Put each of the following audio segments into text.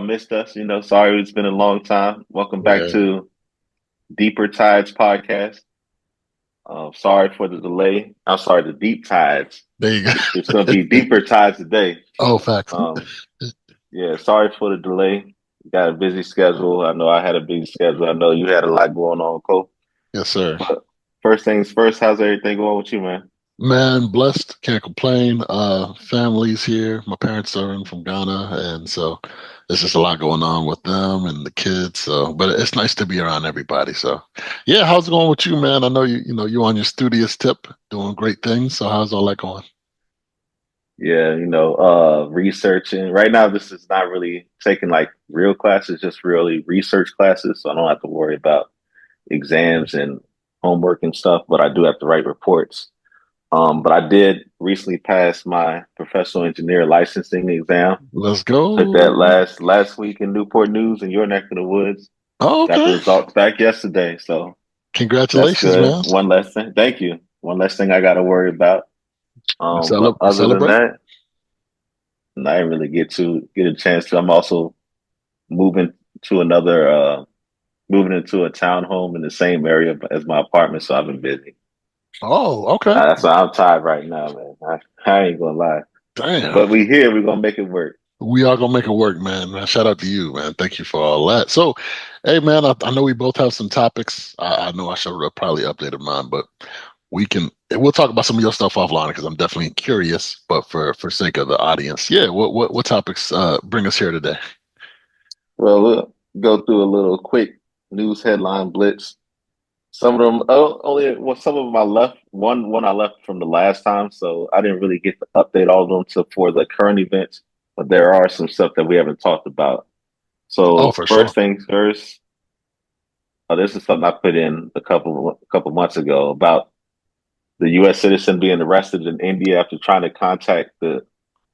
missed us. Sorry it's been a long time. Welcome back Yeah, to Deeper Tides podcast. Sorry for the delay. I'm sorry, the deep tides. there you It's go. going to be deeper tides today. Oh, facts. Um, yeah, sorry for the delay. Got a busy schedule. I know I had a busy schedule. I know you had a lot going on, Cole. Yes, sir. But first things first, how's everything going with you, man? Man, blessed, can't complain. Family's here. My parents are in from Ghana, and so there's just a lot going on with them and the kids. So, but it's nice to be around everybody. So, yeah, how's it going with you, man? I know you're on your studious tip, doing great things. So, how's all that going? Yeah, researching. Right now, this is not really taking like real classes, just really research classes. So I don't have to worry about exams and homework and stuff, but I do have to write reports. But I did recently pass my professional engineer licensing exam. Let's Took that go. last week in Newport News in your neck of the woods. Oh, Got the okay. results back yesterday, so that's Congratulations, good. man. One less thing. Thank you. One less thing I got to worry about. But You other than celebrate? that, I didn't really get a chance to. I'm also moving to another, moving into a townhome in the same area as my apartment, so I've been busy. Oh, okay. That's why I'm tired right now, man. I ain't gonna lie. Damn. But we here, we're gonna make it work. We are gonna make it work, man. Shout out to you, man. Thank you for all that. So, hey, man, I know we both have some topics. I know I should have probably updated mine, but we'll talk about some of your stuff offline because I'm definitely curious. But for sake of the audience, yeah, what topics bring us here today? We'll go through a little quick news headline blitz. Some of them only well, some of them I left. One I left from the last time, so I didn't really get to update all of them for the current events. But there are some stuff that we haven't talked about. Oh, So for sure. first things first, this is something I put in a couple months ago about the U.S. citizen being arrested in India after trying to contact the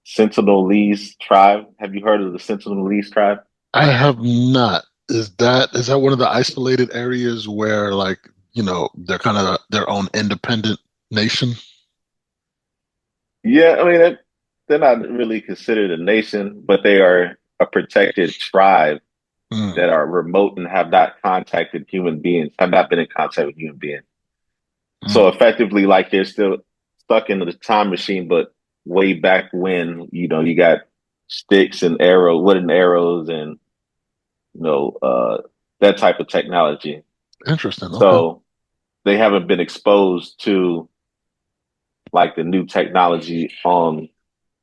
Sentinelese tribe. Have you heard of the Sentinelese tribe? I have not. Is that one of the isolated areas where they're kind of their own independent nation? Yeah, I mean they're not really considered a nation, but they are a protected tribe Mm, that are remote and have not contacted human beings, have not been in contact with human beings. mm, So effectively, like they're still stuck in the time machine, but way back when, you got sticks and wooden arrows and, you know, uh, that type of technology. interesting. Okay. So they haven't been exposed to like the new technology on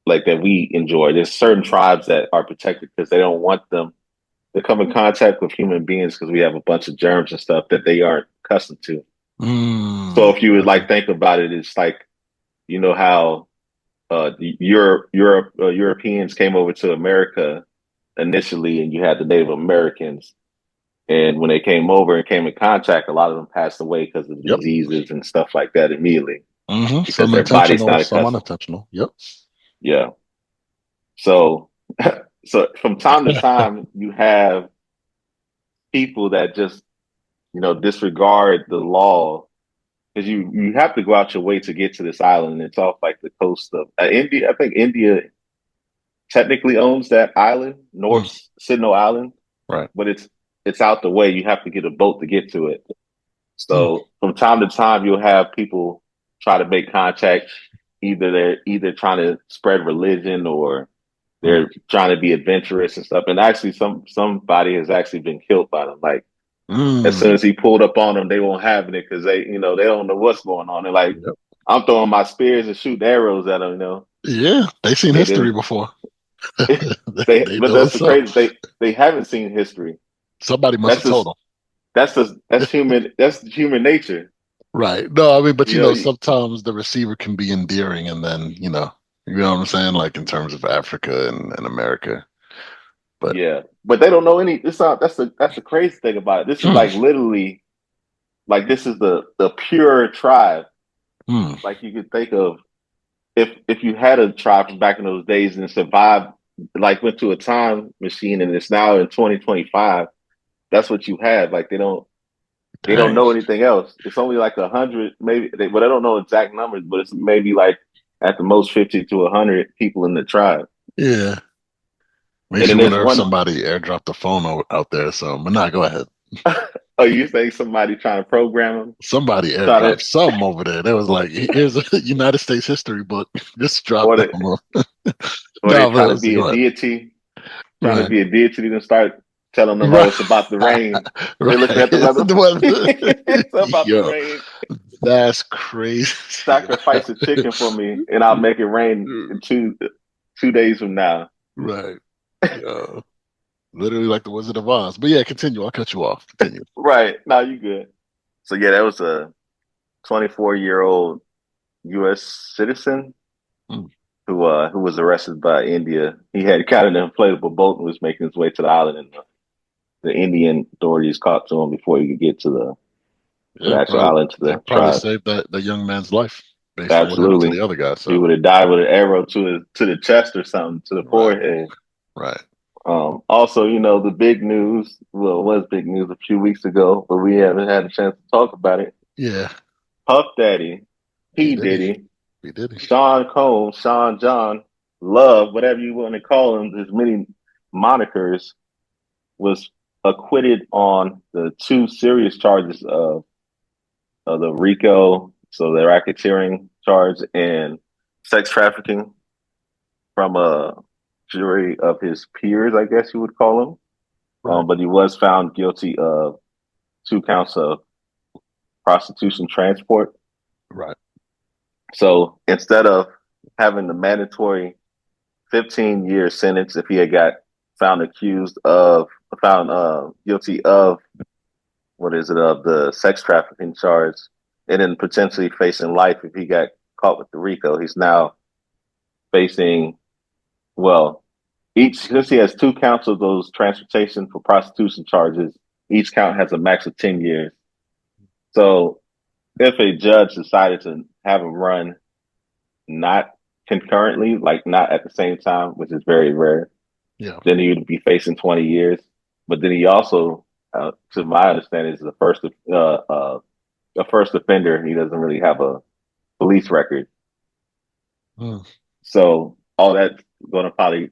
like that we enjoy. There's certain tribes that are protected because they don't want them to come in contact with human beings because we have a bunch of germs and stuff that they aren't accustomed to. So Mm, if you would okay. like think about it, it's like how Europeans came over to America initially, and you had the Native Americans. And when they came over and came in contact, a lot of them passed away because of Yep. diseases and stuff like that immediately because Some their body's intentional, not some accustomed. unintentional. Yep. Yeah. So, so from time to time, you have people that just disregard the law because you have to go out your way to get to this island. It's off like the coast of India. I think India technically owns that island, Mm, North Sentinel Island, right. but it's out the way. You have to get a boat to get to it. Mm, So from time to time, you'll have people try to make contact. They're trying to spread religion or mm, they're trying to be adventurous and stuff. And actually, somebody has actually been killed by them. Like as soon mm. as he pulled up on them, they won't have it because they don't know what's going on. They're like, Yep. I'm throwing my spears and shooting arrows at them. Yeah, they seen They history didn't. before. They But know that's the what's up. crazy. They haven't seen history. Somebody must That's have told just them. that's human. That's human nature. Right. No, I mean, but You know. sometimes the receiver can be endearing, and then you know what I'm saying, like in terms of Africa and America. But Yeah, but they don't know any. It's not. That's the crazy thing about it. This is like mm, literally like this is the pure tribe. mm, Like you could think of if you had a tribe from back in those days and survived, like went to a time machine and it's now in 2025. That's what you have. Like they don't dang. know anything else. It's only like 100, maybe, but I don't know exact numbers. But it's maybe like at the most 50 to 100 people in the tribe. Yeah. And Makes then you there's wonder if one. somebody airdropped the phone out there. So, but nah, go ahead. Oh, you think somebody trying to program them? Somebody Try airdropped to, something over there. They was like, "Here's a United States history book. Just drop or down." they, or they No, trying to but be a go ahead. deity, trying to Right, be a deity, then start telling them, "Oh, right, it's about the rain." They're looking right. at the weather. The It's weather. about the Yo, rain. that's crazy. Sacrifice a chicken for me, and I'll make it rain in 2 days from now. Right. Yo, literally like the Wizard of Oz. But yeah, continue. I'll cut you off. Continue. Right. Now you good. So yeah, that was a 24-year-old U.S. citizen Mm, who was arrested by India. He had got an inflatable boat and was making his way to the island, and the Indian authorities caught to him before he could get to the yeah, actual probably. island to the It probably tribe. saved that young man's life based on what happened to Absolutely, the other guy. he So, would have died with an arrow to the chest or something to the right, forehead. right. Also, the big news. Well, it was big news a few weeks ago, but we haven't had a chance to talk about it. Yeah, Puff Daddy, he P did. Diddy, He did. Sean Combs, Sean John, Love, whatever you want to call him, his many monikers, was acquitted on the two serious charges of the RICO, so the racketeering charge, and sex trafficking from a jury of his peers, I guess you would call him. Right, But he was found guilty of 2 counts of prostitution transport. right, So instead of having the mandatory 15-year sentence if he had got found accused of found guilty of what is it of the sex trafficking charge, and then potentially facing life if he got caught with the RICO, he's now facing, well, each, since he has 2 counts of those transportation for prostitution charges, each count has a max of 10 years. So if a judge decided to have him run not concurrently, like not at the same time, which is very rare, yeah. then he would be facing 20 years. But then he also, to my understanding, is a first offender. He doesn't really have a police record, Mm, so all that's going to probably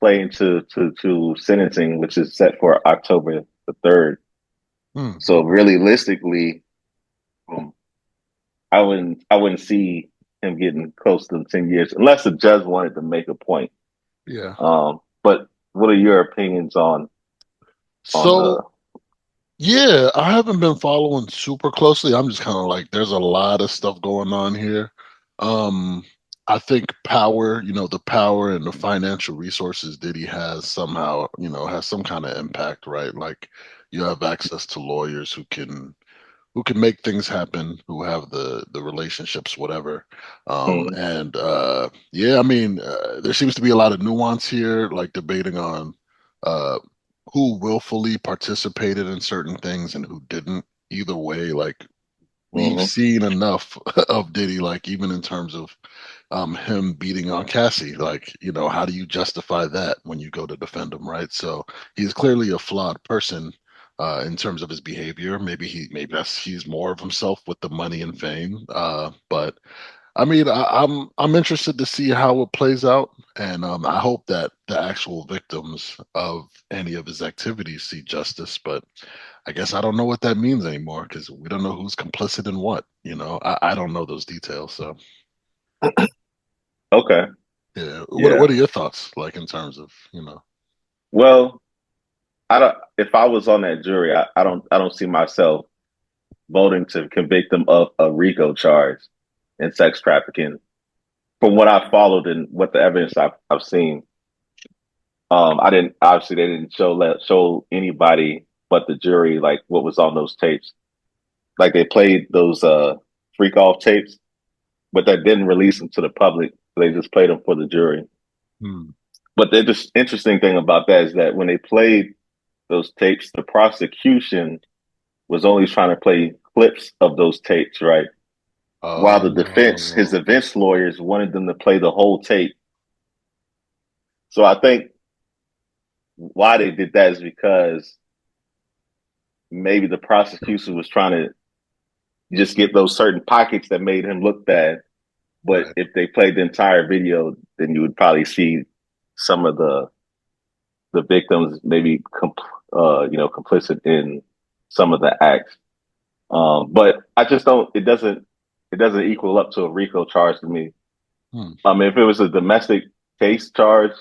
play into to sentencing, which is set for October the 3rd. So okay. realistically, um, I wouldn't see him getting close to 10 years unless the judge wanted to make a point. Yeah. But what are your opinions on So yeah, I haven't been following super closely. I'm just kind of like, there's a lot of stuff going on here. Um, I think power, the power and the financial resources Diddy has somehow, has some kind of impact, right? Like you have access to lawyers who can make things happen, who have the relationships, whatever. mm, And yeah, I mean, there seems to be a lot of nuance here, like debating on uh, who willfully participated in certain things and who didn't. Either way, like we've mm, seen enough of Diddy, like even in terms of him beating on Cassie, like, how do you justify that when you go to defend him, right? So he's clearly a flawed person in terms of his behavior. Maybe he's more of himself with the money and fame. But I mean, I'm interested to see how it plays out, and I hope that the actual victims of any of his activities see justice. But I guess I don't know what that means anymore because we don't know who's complicit in what. I don't know those details. So okay, yeah, what yeah. are your thoughts like in terms of Well, I don't. If I was on that jury, I don't see myself voting to convict them of a RICO charge in sex trafficking. From what I followed and what the evidence I've seen, I didn't, obviously they didn't show anybody but the jury like what was on those tapes. Like they played those freak off tapes, but they didn't release them to the public. They just played them for the jury. Hmm. But the interesting thing about that is that when they played those tapes, the prosecution was only trying to play clips of those tapes, right? While the defense, his Oh, defense lawyers wanted them to play the whole tape. So I think why they did that is because maybe the prosecution was trying to just get those certain pockets that made him look bad. But right. if they played the entire video, then you would probably see some of the the victims maybe complicit in some of the acts. But I just don't. It doesn't equal up to a RICO charge to me. Hmm. I mean, if it was a domestic case charge,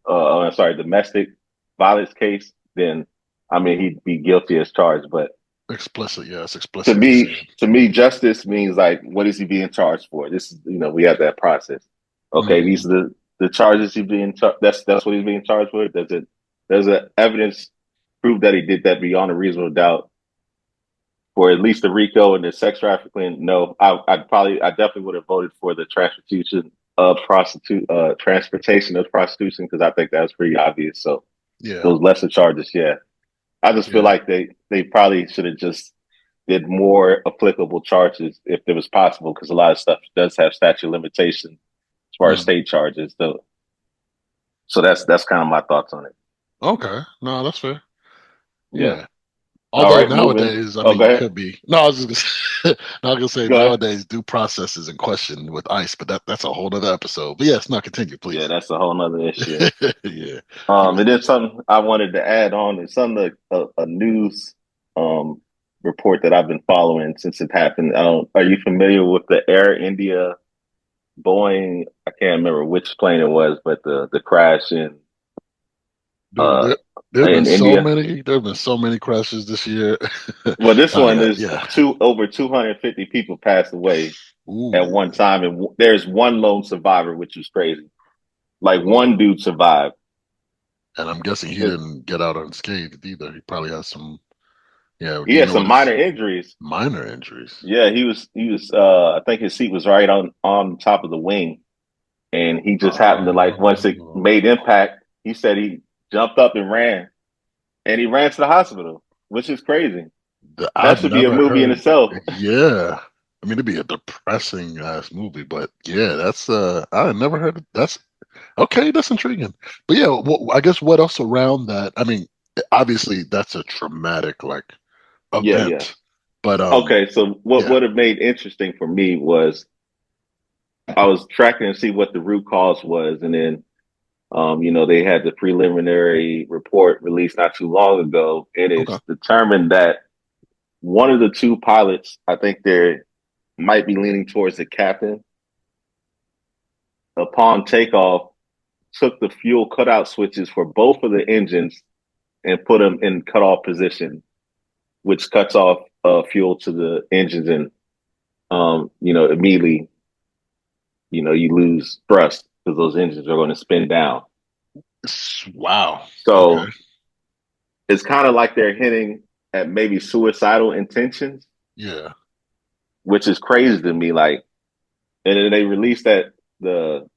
sorry, domestic violence case, then I mean he'd be guilty as charged. But Explicit, yeah, it's to explicit. You see me, it. to me, justice means like what is he being charged for? This is we have that process. Okay, these Mm, are the charges he's being that's what he's being charged with. Does the evidence prove that he did that beyond a reasonable doubt? For at least the RICO and the sex trafficking, no, I definitely would have voted for the transportation of prostitution because I think that was pretty obvious. So yeah, those lesser charges, yeah, I just feel yeah. like they probably should have just did more applicable charges if it was possible because a lot of stuff does have statute of limitation as far as Mm. state charges. So that's kind of my thoughts on it. Okay, no, that's fair. Yeah. Yeah. All Although right, moving. nowadays, I Oh, mean, go you ahead. could be. No, I was just gonna, no, I was gonna say Go ahead. nowadays due process is in question with ICE, but that's a whole other episode. But yes, no, continue, Yeah, please. that's a whole nother issue. Yeah, And yeah. then something I wanted to add on is something a news um report that I've been following since it happened. Are you familiar with the Air India Boeing? I can't remember which plane it was, but the crash Dude, uh there've been in so India. many. There've been so many crashes this year. Well, this Oh one yeah, is yeah. two over 250 people passed away at one Ooh, time, and there's one lone survivor, which is crazy. Like one whoa. dude survived. And I'm guessing he It, didn't get out unscathed either. He probably has some. Yeah. Do he you had know what some his minor injuries. minor injuries? Yeah, he was I think his seat was right on top of the wing, and he just happened to like once it Oh, made impact, he said he jumped up and ran, and he ran to the hospital, which is crazy. That I've should be a never movie in heard. itself. Yeah. I mean, it'd be a depressing ass movie, but yeah, that's I never heard of, that's okay, that's intriguing. But yeah, I guess what else around that? I mean, obviously that's a traumatic like Yeah, yeah. event, but Okay, so what yeah, would have made interesting for me was I was tracking to see what the root cause was, and then they had the preliminary report released not too long ago. It okay. is determined that one of the two pilots, I think they might be leaning towards the captain, upon takeoff, took the fuel cutout switches for both of the engines and put them in cutoff position, which cuts off fuel to the engines, and immediately, you lose thrust because those engines are going to spin down. Wow. Okay. So it's kind of like they're hinting at maybe suicidal intentions, Yeah. which is crazy to me. Like, and then they released that the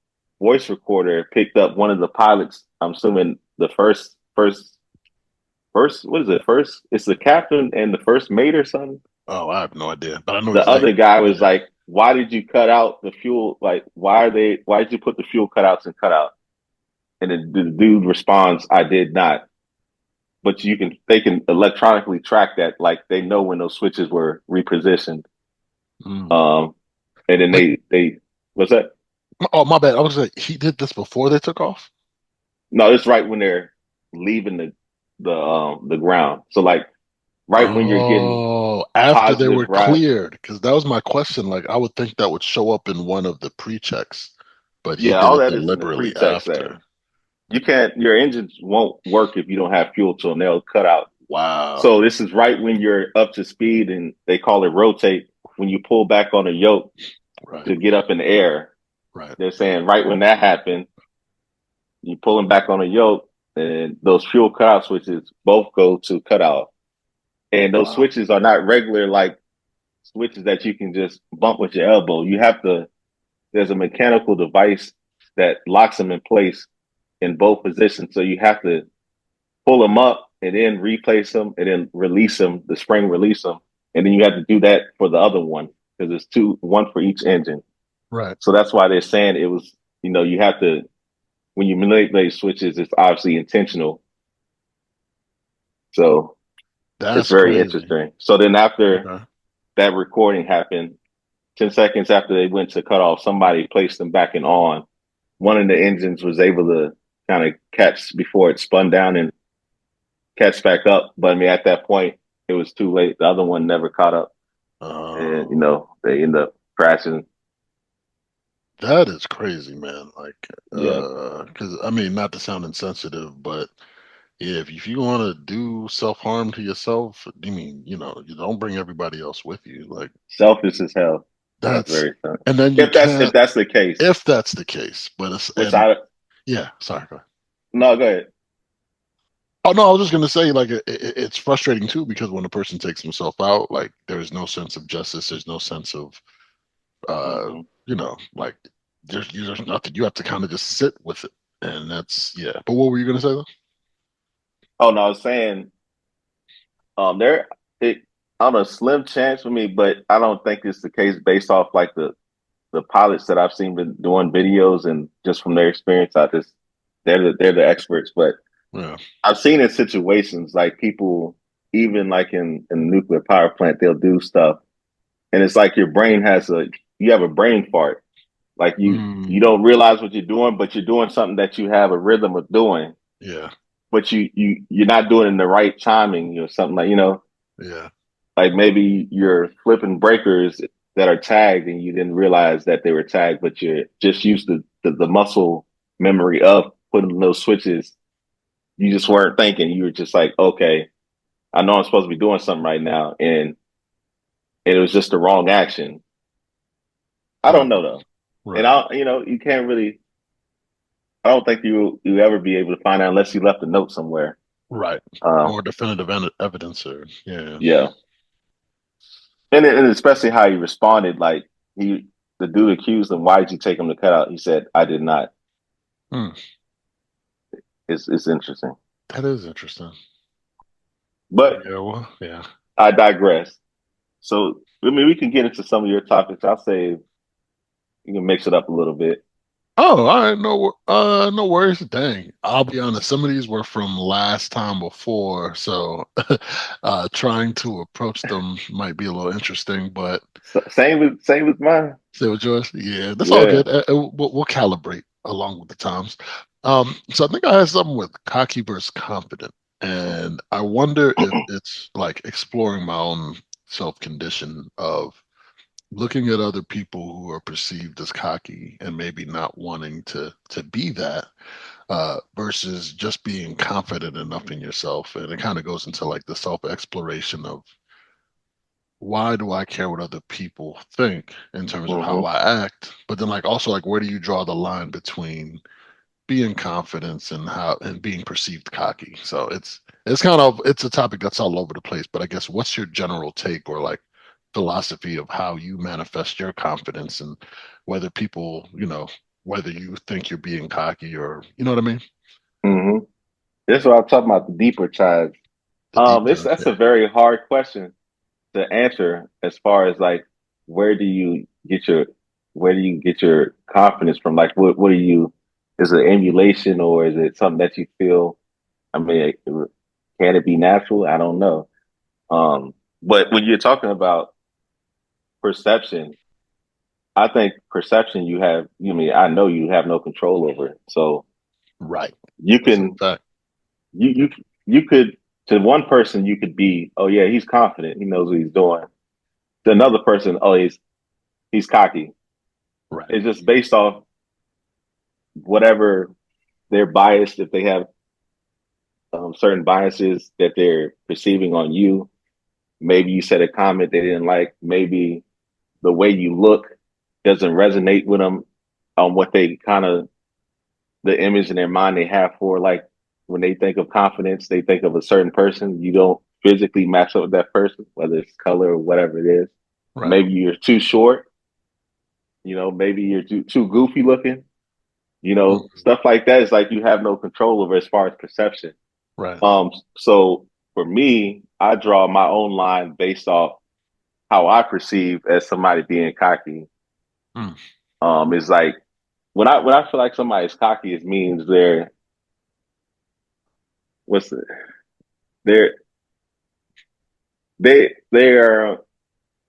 voice recorder picked up one of the pilots. I'm assuming the first, what is it? First, it's the captain and the first mate or something. Oh, I have no idea, but I know The his other name. guy was Yeah. like, "Why did you cut out the fuel? Like, Why did you put the fuel cutouts in cutout?" And the dude responds, "I did not." But they can electronically track that, like they know when those switches were repositioned. Mm. Um, and then But they what's that? oh, my bad. I was like, he did this before they took off. No, it's right when they're leaving the ground. So like right when you're getting Oh, after they positive were right. cleared, because that was my question. Like, I would think that would show up in one of the pre-checks, but he Yeah, did all it that is in the deliberately pre-check there. after. You can't your engines won't work if you don't have fuel to them. They'll cut out. Wow. So this is right when you're up to speed, and they call it rotate. When you pull back on a yoke Right. to get up in the air, Right. they're saying right when that happened, you pull them back on a yoke, and those fuel cutout switches both go to cutout. And those Wow. switches are not regular like switches that you can just bump with your elbow. You have to. There's a mechanical device that locks them in place in both positions. So you have to pull them up and then replace them and then release them, the spring release them. And then you have to do that for the other one because it's one for each engine. Right. So that's why they're saying it was, you have to, when you manipulate switches, it's obviously intentional. So it's That's very crazy. interesting. So then after Okay. that recording happened, 10 seconds after they went to cut off, somebody placed them back in on. One of the engines was able kind of catch before it spun down and catch back up. But I mean, at that point, it was too late. The other one never caught up, and Oh, they end up crashing. that is crazy, man. Like, Yeah, because I mean, not to sound insensitive, but yeah, if you want to do self-harm to yourself, I mean, you don't bring everybody else with you. Like, selfish as hell. That's that's, very fun. and then you If can't, that's the case, if that's the case, but it's, which and I yeah, sorry. Go ahead. no, go ahead. Oh no, I was just gonna say, like, it's frustrating too because when a person takes himself out, like, there's no sense of justice. There's no sense of, uh, Hmm. like, there's nothing. You have to kind of just sit with it, and that's yeah. But what were you gonna say though? Oh no, I was saying there it on a slim chance for me, but I don't think it's the case based off like the pilots that I've seen been doing videos and just from their experience. I just they're the experts, but Yeah. I've seen in situations like people, even like in a nuclear power plant, they'll do stuff, and it's like your brain has a you have a brain fart. Like you Mm, don't realize what you're doing, but you're doing something that you have a rhythm of doing, yeah. but you're not doing it in the right timing or something like Yeah. like maybe you're flipping breakers that are tagged and you didn't realize that they were tagged, but you're just used to the muscle memory of putting those switches. You just weren't thinking. You were just like, okay, I know I'm supposed to be doing something right now, and it was just the wrong action. I don't Right. know though, and Right. you can't really. I don't think you ever be able to find out unless you left a note somewhere. Right. Um, Or definitive evidence, or yeah. yeah, and especially how he responded. Like the dude accused him, "Why did you take him to cut out?" He said, "I did not." Hmm. It's interesting, That is interesting. but Yeah. Well. Yeah. I digress. So I mean, we can get into some of your topics. I'll say you can mix it up a little bit. Oh, all right. No worries. Dang. I'll be honest. Some of these were from last time before, so trying to approach them might be a little interesting. But Same with mine. say what yours? Yeah, that's all Yeah. good. We'll calibrate along with the times. So I think I had something with cocky versus confident, and I wonder if it's like exploring my own self condition of looking at other people who are perceived as cocky and maybe not wanting to be that versus just being confident enough in yourself. And it kind of goes into like the self exploration of why do I care what other people think in terms of how Hmm. I act, but then like also like where do you draw the line between being confident and how and being perceived cocky. So it's kind of it's a topic that's all over the place, but I guess what's your general take or like philosophy of how you manifest your confidence and whether people, whether you think you're being cocky or you know what I mean? Hmm. This is what I'm talking about. The deeper chives. The deep It's dive. that's a Yeah. very hard question to answer as far as like where do you get your where do you get your confidence from? Like what are you? Is it emulation or is it something that you feel? I mean, can it be natural? I don't know. But when you're talking about perception, I think perception you have. You mean I know you have no control over it. So Right. you That's a can fact. you you could to one person you could be, oh yeah, he's confident, he knows what he's doing. To another person, oh he's cocky. Right. It's just based off whatever they're biased, if they have certain biases that they're perceiving on you. Maybe you said a comment they didn't like. Maybe the way you look doesn't resonate with them on what they kind of the image in their mind they have for like when they think of confidence, they think of a certain person. You don't physically match up with that person, whether it's color or whatever it is. Right. Maybe you're too short. Maybe you're too goofy looking. Mhm. Stuff like that is like you have no control over as far as perception. Right. So for me, I draw my own line based off how I perceive as somebody being cocky. Mm. Is like when I feel like somebody's cocky, it means what's the, they're they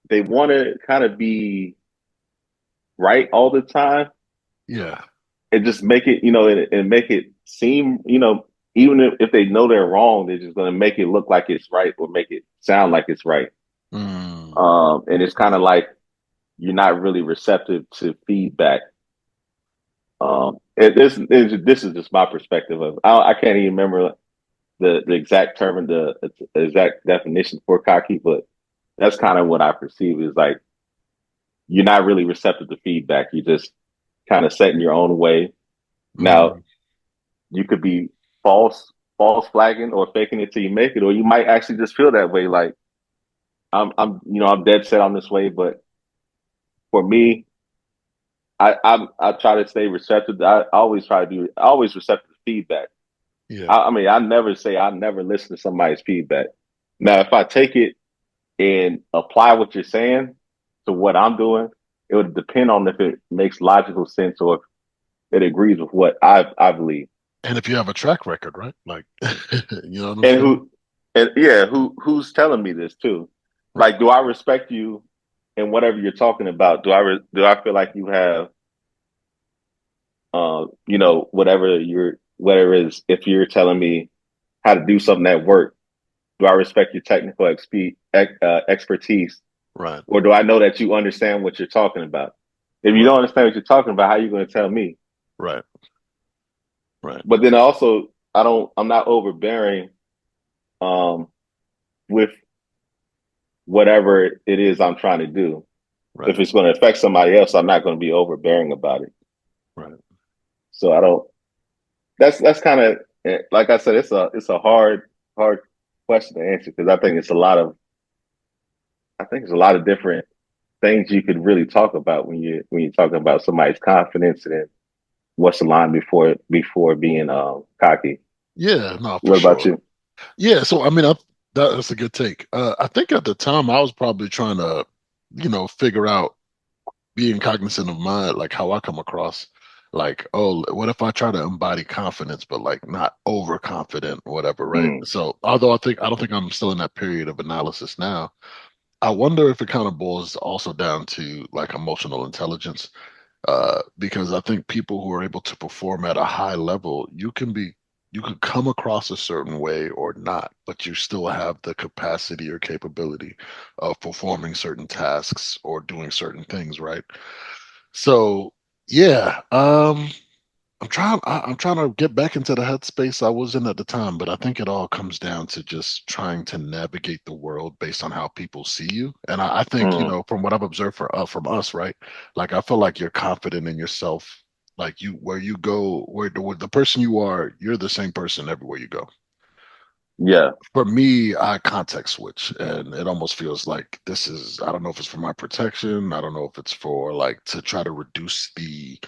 they want to kind of be right all the time Yeah. and just make it and make it seem, even if they know they're wrong, they're just going to make it look like it's right or make it sound like it's right. Mm, And it's kind of like you're not really receptive to feedback. This is just my perspective of I can't even remember the exact term and the exact definition for cocky, but that's kind of what I perceive is like you're not really receptive to feedback. You're just kind of set in your own way. Now mm, you could be false flagging or faking it till you make it, or you might actually just feel that way. Like I'm dead set on this way, but for me, I try to stay receptive. I always try to be always receptive to feedback. yeah. I mean, I never say I never listen to somebody's feedback. Now, if I take it and apply what you're saying to what I'm doing, it would depend on if it makes logical sense or if it agrees with what I believe. And if you have a track record, right? Like, you know what I'm And saying? who's telling me this too? Right. Like, do I respect you in whatever you're talking about? Do I feel like you have whatever it is, if you're telling me how to do something at work, do I respect your technical expertise, Right. or do I know that you understand what you're talking about? If you don't Right. understand what you're talking about, how are you going to tell me? Right. Right. But then also, I'm not overbearing um, with whatever it is I'm trying to do. Right. If it's going to affect somebody else, I'm not going to be overbearing about it. Right. So I don't. That's kind of like I said. It's a hard question to answer because I think it's a lot of different things you could really talk about when you're talking about somebody's confidence and what's the line before being cocky. Yeah, no, for What about sure. you? Yeah, so I mean, that's a good take. I think at the time I was probably trying to, figure out being cognizant of my like how I come across. Like, oh, what if I try to embody confidence, but like not overconfident, whatever, right? Mm, So, although I don't think I'm still in that period of analysis now. I wonder if it kind of boils also down to like emotional intelligence, because I think people who are able to perform at a high level, you can come across a certain way or not, but you still have the capacity or capability of performing certain tasks or doing certain things, right? So yeah, I'm trying to get back into the headspace I was in at the time, but I think it all comes down to just trying to navigate the world based on how people see you. And I think, mm, from what I've observed from us, right? Like I feel like you're confident in yourself. Like where you go, where the person you are, you're the same person everywhere you go. yeah. For me, I context switch, and it almost feels like this is, I don't know if it's for my protection. I don't know if it's for like to try to reduce the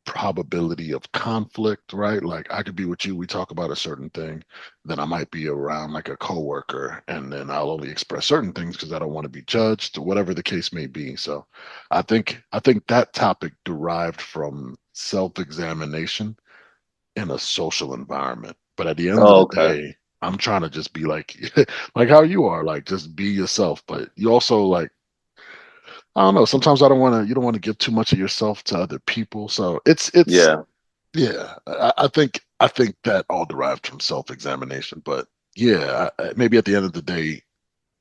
probability of conflict, right? Like I could be with you, we talk about a certain thing, then I might be around like a coworker, and then I'll only express certain things because I don't want to be judged, whatever the case may be. So I think that topic derived from self-examination in a social environment. But at the end of Oh, the okay. day, I'm trying to just be like like how you are, like just be yourself. But you also like I don't know. Sometimes you don't want to give too much of yourself to other people. So it's Yeah. yeah, I think that all derived from self-examination. But yeah, maybe at the end of the day,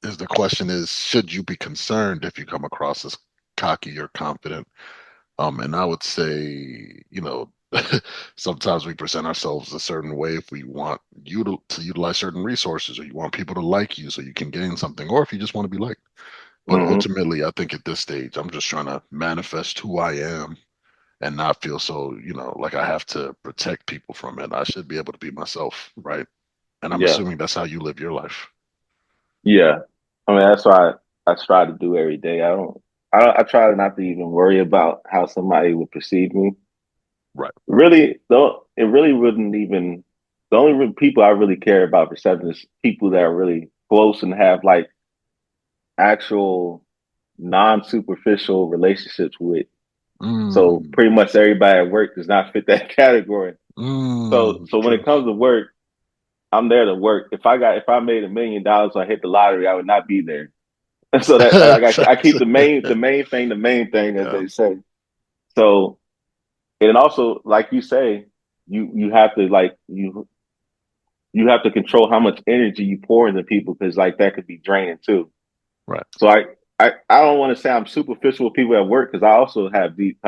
is the question is, should you be concerned if you come across as cocky or confident? And I would say, sometimes we present ourselves a certain way if we want you to utilize certain resources, or you want people to like you so you can gain something, or if you just want to be liked. But Hmm. ultimately, I think at this stage, I'm just trying to manifest who I am and not feel so, like I have to protect people from it. I should be able to be myself, right? And I'm Yeah. assuming that's how you live your life. Yeah. I mean, that's why I try to do every day. I try not to even worry about how somebody would perceive me. Right. Really, though, it really wouldn't even. The only people I really care about perception is people that are really close and have like actual non-superficial relationships with. So Mm, pretty much everybody at work does not fit that category. So when true. it comes to work, I'm there to work. If I made $1 million, I hit the lottery, I would not be there. So that I Facts. keep the main thing, as Yeah. they say. So and also, like you say. you have to like you have to control how much energy you pour into people because like that could be draining too. Right. So I don't want to say I'm superficial with people at work because I also have deep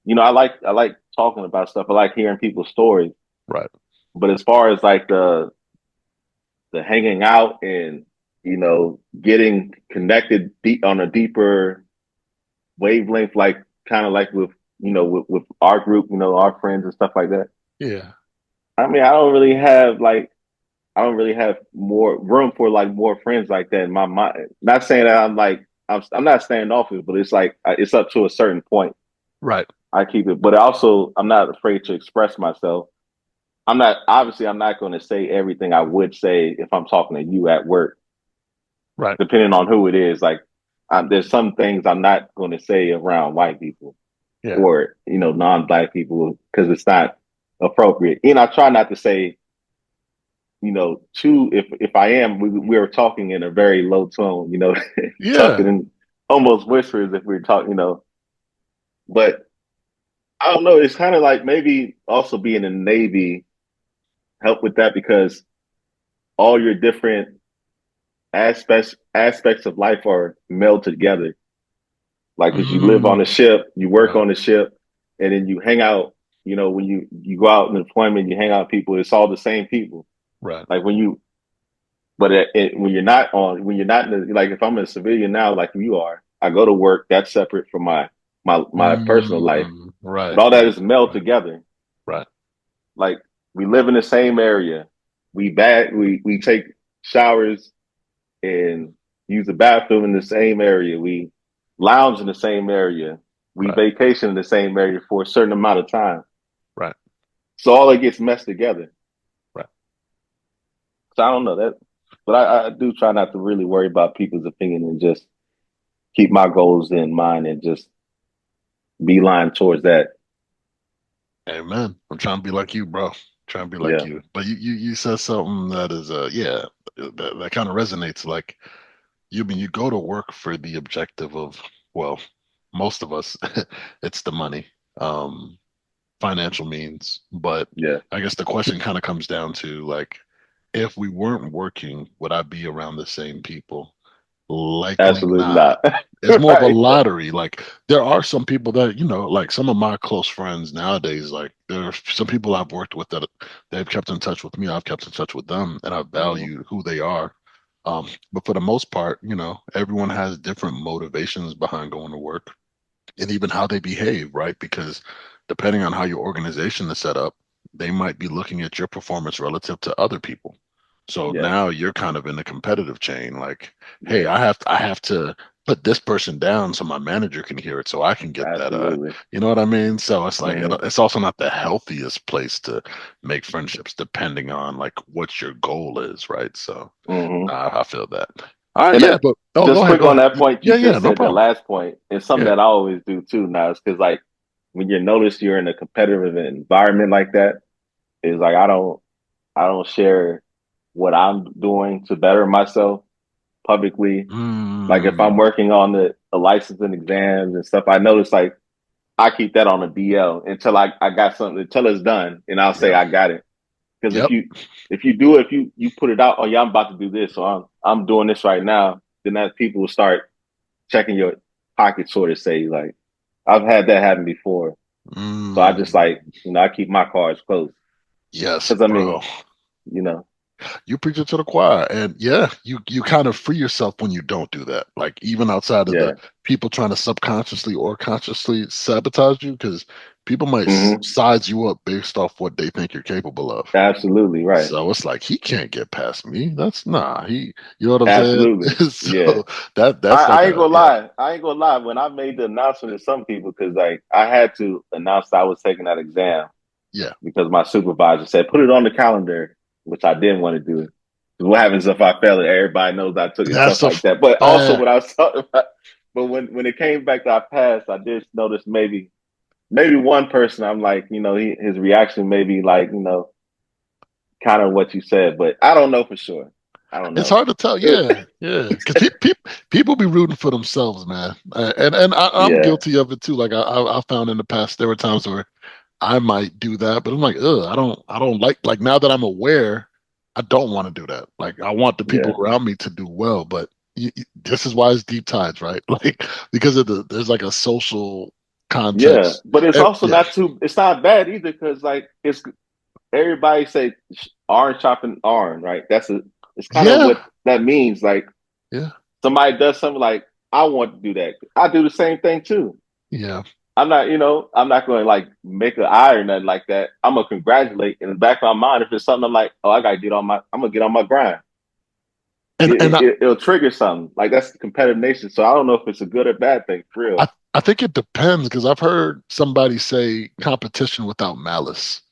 you know, I like talking about stuff. I like hearing people's stories. Right. But as far as like the hanging out and you know getting connected deep on a deeper wavelength, like kind of like with you know with our group, you know, our friends and stuff like that. Yeah. I mean, I don't really have like I don't really have more room for like more friends like that in my mind. Not saying that I'm like I'm not standoffish, but it's like it's up to a certain point. Right. I keep it, but also I'm not afraid to express myself. I'm not obviously I'm not going to say everything I would say if I'm talking to you at work, Right. depending on who it is. Like there's some things I'm not going to say around white people Yeah. or you know non-black people because it's not appropriate. And I try not to say you know, two, if I am, we were talking in a very low tone, you know, talking Yeah. in almost whispers if we are talking, you know. But I don't know, it's kind of like maybe also being in the Navy help with that because all your different aspects of life are melded together. Like, because you live on the Mm. ship, you work Right. on the ship, and then you hang out. You know, when you go out in deployment, you hang out with people. It's all the same people. Right. Like when you But when you're not on, when you're not in the, like if I'm a civilian now, like you are, I go to work. That's separate from my personal life. Mm. Right. But all that Right. is melded Right. together. Right. Like we live in the same area. We take showers and use the bathroom in the same area. We lounge in the same area. We Right. vacation in the same area for a certain amount of time. Right. So all it gets meshed together. Right. So I don't know that, but I do try not to really worry about people's opinion and just keep my goals in mind and just beeline towards that. Amen. I'm trying to be like you, bro. Trying to be like Yeah, you. But you said something that is yeah, that kind of resonates. Like you go to work for the objective of, well, most of us, it's the money, financial means. But yeah, I guess the question kind of comes down to like, if we weren't working, would I be around the same people? Likely absolutely not. not. It's more of a Right. lottery. Like there are some people that, like some of my close friends nowadays, like there are some people I've worked with that they've kept in touch with me. I've kept in touch with them and I Mhm. value who they are. But for the most part, everyone has different motivations behind going to work and even how they behave, right? Because depending on how your organization is set up, they might be looking at your performance relative to other people. So Yeah, now you're kind of in the competitive chain, like, hey, yeah, I have to put this person down so my manager can hear it, so I can get that. absolutely. You know what I mean? So it's like Hmm. it's also not the healthiest place to make friendships, depending on like what your goal is, right? So Hmm. I feel that. All right, And yeah, but oh, just quick go on ahead. that point you Yeah, yeah, just no said, that problem. last point, and something Yeah. that I always do too now is because like when you notice you're in a competitive environment like that, is like I don't share what I'm doing to better myself publicly. Like if I'm Mm, working on the licensing exams and stuff, I notice like I keep that on the DL until I got something until it's done, and I'll say yeah. I got it. Because Yep. if you do it, if you put it out, oh yeah, I'm about to do this, or I'm doing this right now, then that people will start checking your pocket, sort of say like I've had that happen before. So I just Mm, like you know I keep my cards close yes, because I bro. mean you know You preach it to the choir. And yeah, you kind of free yourself when you don't do that. Like even outside of the yeah, people trying to subconsciously or consciously sabotage you, because people might hmm, size you up based off what they think you're capable of. absolutely right, So it's like he can't get past me. That's nah. You know what I'm saying? absolutely, yeah. So that's like I ain't a gonna yeah, lie. I ain't gonna lie. When I made the announcement to some people, because like I had to announce that I was taking that exam yeah. because my supervisor said put it on the calendar, which I didn't want to do. 'Cause what happens if I fail it? Everybody knows I took it, stuff That's a like that. But also, fact. what I was talking about. But when it came back that I passed, I did notice maybe one person. I'm like, you know, his reaction may be like, you know, kind of what you said, but I don't know for sure. I don't It's know. hard to tell. Yeah, yeah. Because people be rooting for themselves, man. And I'm Yeah. guilty of it too. Like I found in the past there were times where I might do that, but I'm like, ugh, I don't like now that I'm aware, I don't want to do that. Like, I want the people Yeah. around me to do well, but this is why it's deep tides, right? Like, because of there's like a social Yeah, context. but it's also Yeah, not too. It's not bad either because like it's everybody say orange chopping orange, right? It's kind of yeah, what that means. Like yeah, somebody does something like I want to do that. I do the same thing too. yeah. I'm not, I'm not going to like make an eye or nothing like that. I'm gonna congratulate in the back of my mind if it's something I'm like, oh, I'm gonna get on my grind. And It'll trigger something like that's the competitive nature. So I don't know if it's a good or bad thing for real. I think it depends because I've heard somebody say competition without malice.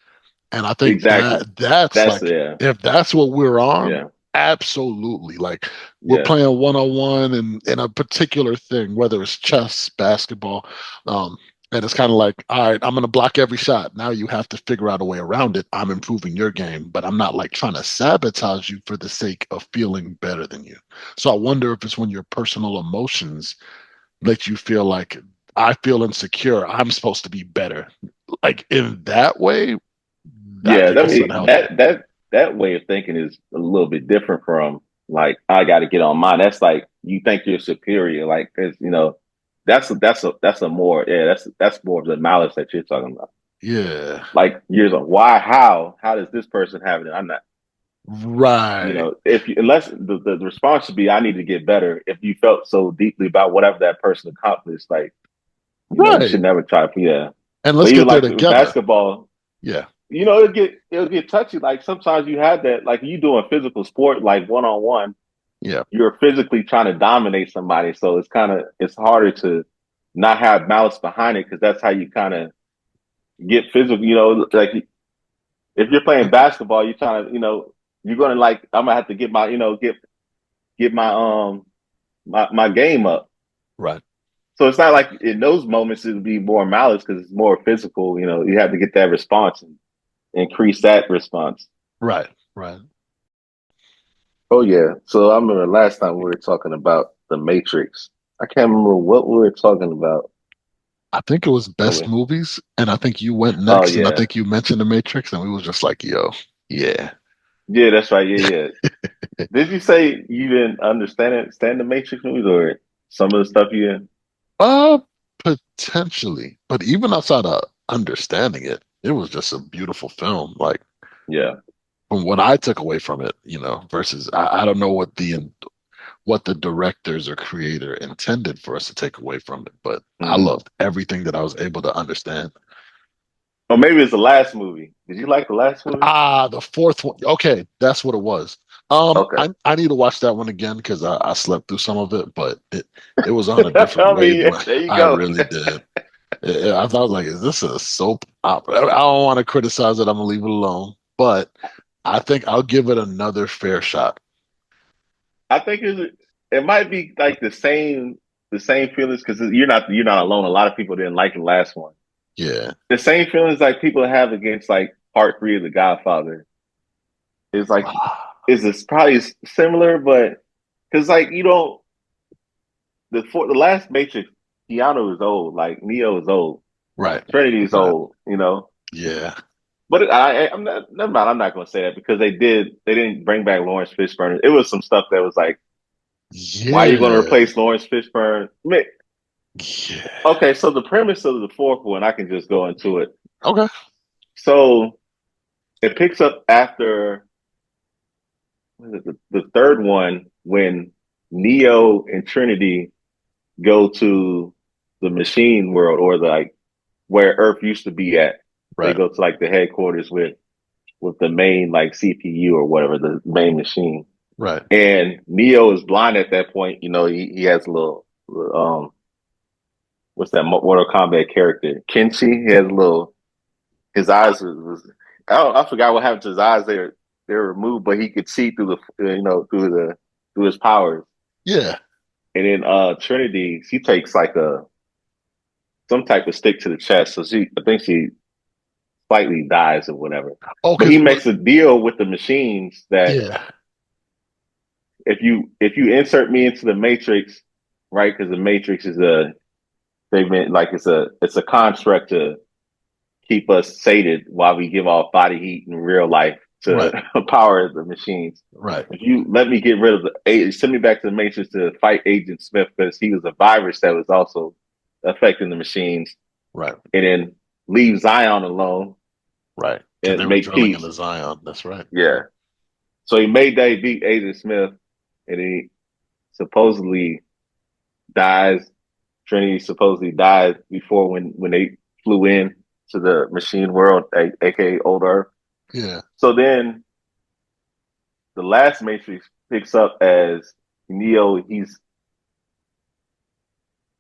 And I think Exactly. that's That's like yeah, if that's what we're on, yeah, absolutely. Like we're yeah. playing one on one and in a particular thing, whether it's chess, basketball, um, and it's kind of like, all right, I'm gonna block every shot. Now you have to figure out a way around it. I'm improving your game, but I'm not like trying to sabotage you for the sake of feeling better than you. So I wonder if it's when your personal emotions let you feel like I feel insecure. I'm supposed to be better. Like in that way, I Yeah, think that it's mean unhealthy. that way of thinking is a little bit different from like I got to get on mine. That's like you think you're superior, like because that's a more that's more of the malice that you're talking about. Yeah. Like you're like, why, how does this person have it? I'm not, Right. if you, unless the response should be I need to get better. If you felt so deeply about whatever that person accomplished, like you Right. should never try. Yeah, And but let's even get there like with together. basketball. Yeah. It'll get touchy. Like sometimes you have that, like you doing physical sport, like one on one, Yeah. you're physically trying to dominate somebody. So it's harder to not have malice behind it because that's how you kind of get physical. Like if you're playing basketball, you're trying to, you're gonna like I'm gonna have to get my, get my game up. Right. So it's not like in those moments it would be more malice because it's more physical. You have to get that response and increase that response. Right. Right. Oh yeah. So I remember last time we were talking about the Matrix. I can't remember what we were talking about. I think it was I best mean, movies, and I think you went oh next, and I yeah, think you mentioned The Matrix, and we was just like, yo, yeah. yeah, that's right. Yeah, yeah. Did you say you didn't understand the Matrix movies or some of the stuff you didn't? Uh, Potentially, but even outside of understanding it, it was just a beautiful film. Like Yeah. from what I took away from it, versus I don't know what the directors or creator intended for us to take away from it, but I Mm-hmm. loved everything that I was able to understand. Or maybe it's the last movie. Did you like the last movie? Ah, the fourth one. Okay, that's what it was. Okay. I need to watch that one again because I slept through some of it, but it was on a different I mean, yeah, wavelength. there you I go. really did. I thought like, is this a soap opera? I don't want to criticize it. I'm gonna leave it alone, but I think I'll give it another fair shot. I think it might be like the same feelings because you're not alone. A lot of people didn't like the last one. Yeah. The same feelings like people have against like part three of The Godfather. It's like is this probably similar, but because like you don't the last Matrix, Keanu is old, like Neo is old, Right. Trinity is Right. old. Yeah. But I'm not never mind. I'm not going to say that because they didn't bring back Lawrence Fishburne. It was some stuff that was like, why are you going to Yeah. replace Lawrence Fishburne? Yeah. Okay, so the premise of the fourth one, I can just go into it. Okay. So it picks up after what is it, the third one when Neo and Trinity go to the machine world or the like where Earth used to be at. They Right. go to like the headquarters with the main like CPU or whatever, the main machine. Right. And Neo is blind at that point. He has a what's that Mortal Kombat character? Kenshi. He has a little, his eyes I forgot what happened to his eyes. They were removed, but he could see through through his powers. Yeah. And then Trinity, she takes like a some type of stick to the chest. So I think she slightly dies or whatever. Oh, But he because makes a deal with the machines that yeah. if you insert me into the Matrix, right? Because the Matrix is a they've been like it's a construct to keep us sated while we give off body heat in real life to Right. power the machines. Right. If you let me get rid of send me back to the Matrix to fight Agent Smith because he was a virus that was also affecting the machines, Right. and then leave Zion alone Right. Because they and were make drilling peace. into Zion. That's right. Yeah. Yep. So he made that beat Agent Smith, and he supposedly dies. Trinity supposedly died before when they flew in to the machine world, aka Old Earth. Yeah. So then the last Matrix picks up as Neo. He's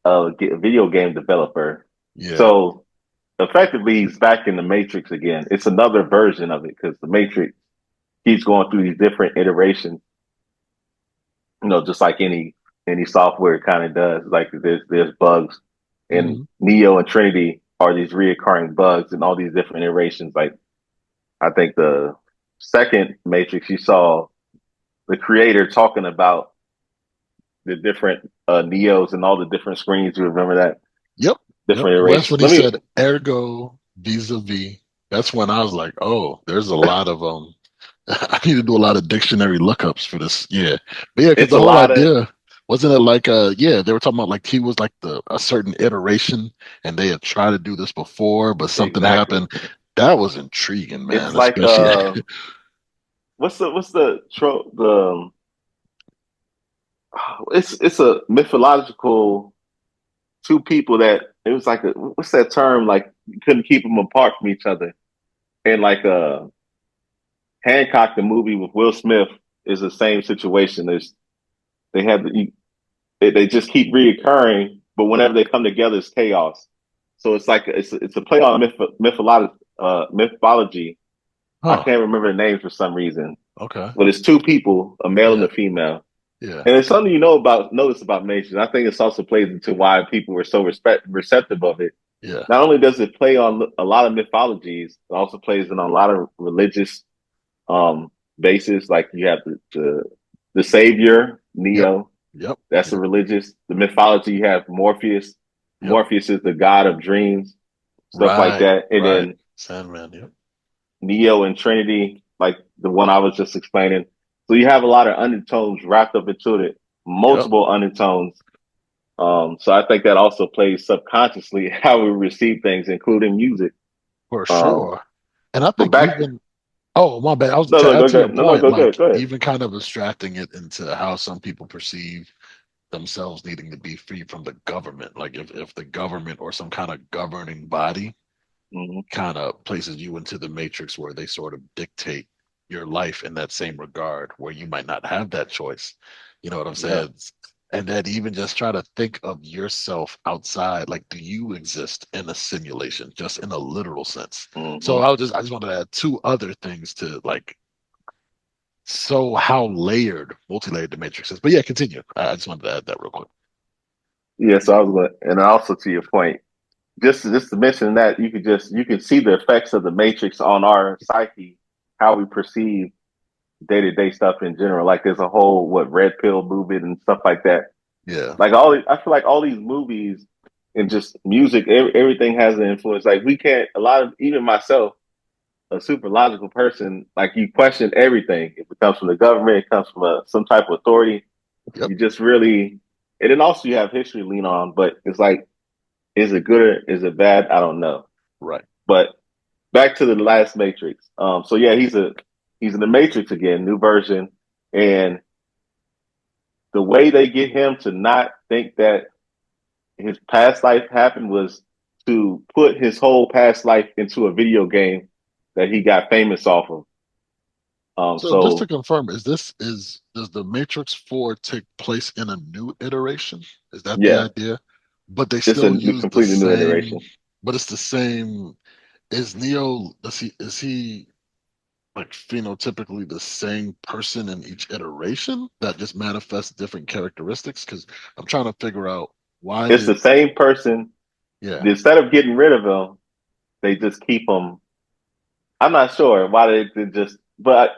a video game developer. Yeah. So effectively, he's back in the Matrix again. It's another version of it because the Matrix keeps going through these different iterations. Just like any software kind of does. Like there's bugs, and Hmm. Neo and Trinity are these reoccurring bugs in all these different iterations. Like I think the second Matrix, you saw the creator talking about the different Neos and all the different screens. You remember that Yep. Yep. different Well, that's iterations. when he said ergo vis-a-vis. That's when I was like, oh, there's a lot of I need to do a lot of dictionary lookups for this. Yeah. But yeah, because It's the a whole lot of idea wasn't it like yeah, they were talking about like he was like the a certain iteration and they had tried to do this before, but something exactly. happened. That was intriguing, It's man. like Especially what's the trope the it's a mythological two people that it was like what's that term like you couldn't keep them apart from each other and like Hancock the movie with Will Smith is the same situation. They have they just keep reoccurring, but whenever they come together, it's chaos. So it's like it's a play on mythology. I huh. can't remember the names for some reason, Okay. but it's two people, a male and Yeah. a female, Yeah. and it's something notice about Matrix. I think this also plays into why people were so receptive of it. Yeah. Not only does it play on a lot of mythologies, it also plays in on a lot of religious um basis. Like you have the savior Yep. Neo. Yep. That's the Yep. religious. The mythology, you have Morpheus. Yep. Morpheus is the god of dreams, stuff like Right. that. And Right. then Sandman. Yep. Neo and Trinity, like the one I was just explaining. So you have a lot of undertones wrapped up into it, Yep. multiple undertones. So I think that also plays subconsciously how we receive things, including music. For Um, sure. And I but think back, even oh, my bad. I was no, to no, add go to your good. No, no, point, go good. like Go ahead. even kind of abstracting it into how some people perceive themselves needing to be free from the government. Like if the government or some kind of governing body Hmm. kind of places you into the matrix where they sort of dictate your life in that same regard, where you might not have that choice. You know what I'm Yeah. saying? And then even just try to think of yourself outside. Like, do you exist in a simulation, just in a literal sense? So Hmm. I just wanted to add two other things to like so how layered, multi-layered the matrix is. But yeah, continue. I just wanted to add that real quick. Yeah. So I was going, and also to your point, just to mention that you can see the effects of the matrix on our psyche, how we perceive day to day stuff in general. Like there's a whole what red pill movement and stuff like that. Yeah. Like I feel like all these movies and just music, everything has an influence. Like we can't a lot of even myself, a super logical person, like you question everything. If it comes from the government, it comes from some type of authority. Yep. You just really, and then also you have history to lean on. But it's like, is it good or is it bad? I don't know. Right. But back to the last Matrix. So yeah, he's in the Matrix again, new version, and the way they get him to not think that his past life happened was to put his whole past life into a video game that he got famous off of. So just to So confirm, does the Matrix 4 take place in a new iteration? Is that the yeah, idea? But they it's still a use the completely new same, iteration. but it's the same. Is Neo, is he like phenotypically the same person in each iteration that just manifests different characteristics? Because I'm trying to figure out why It's did, the same person. yeah. Instead of getting rid of him, they just keep him. I'm not sure why they just, but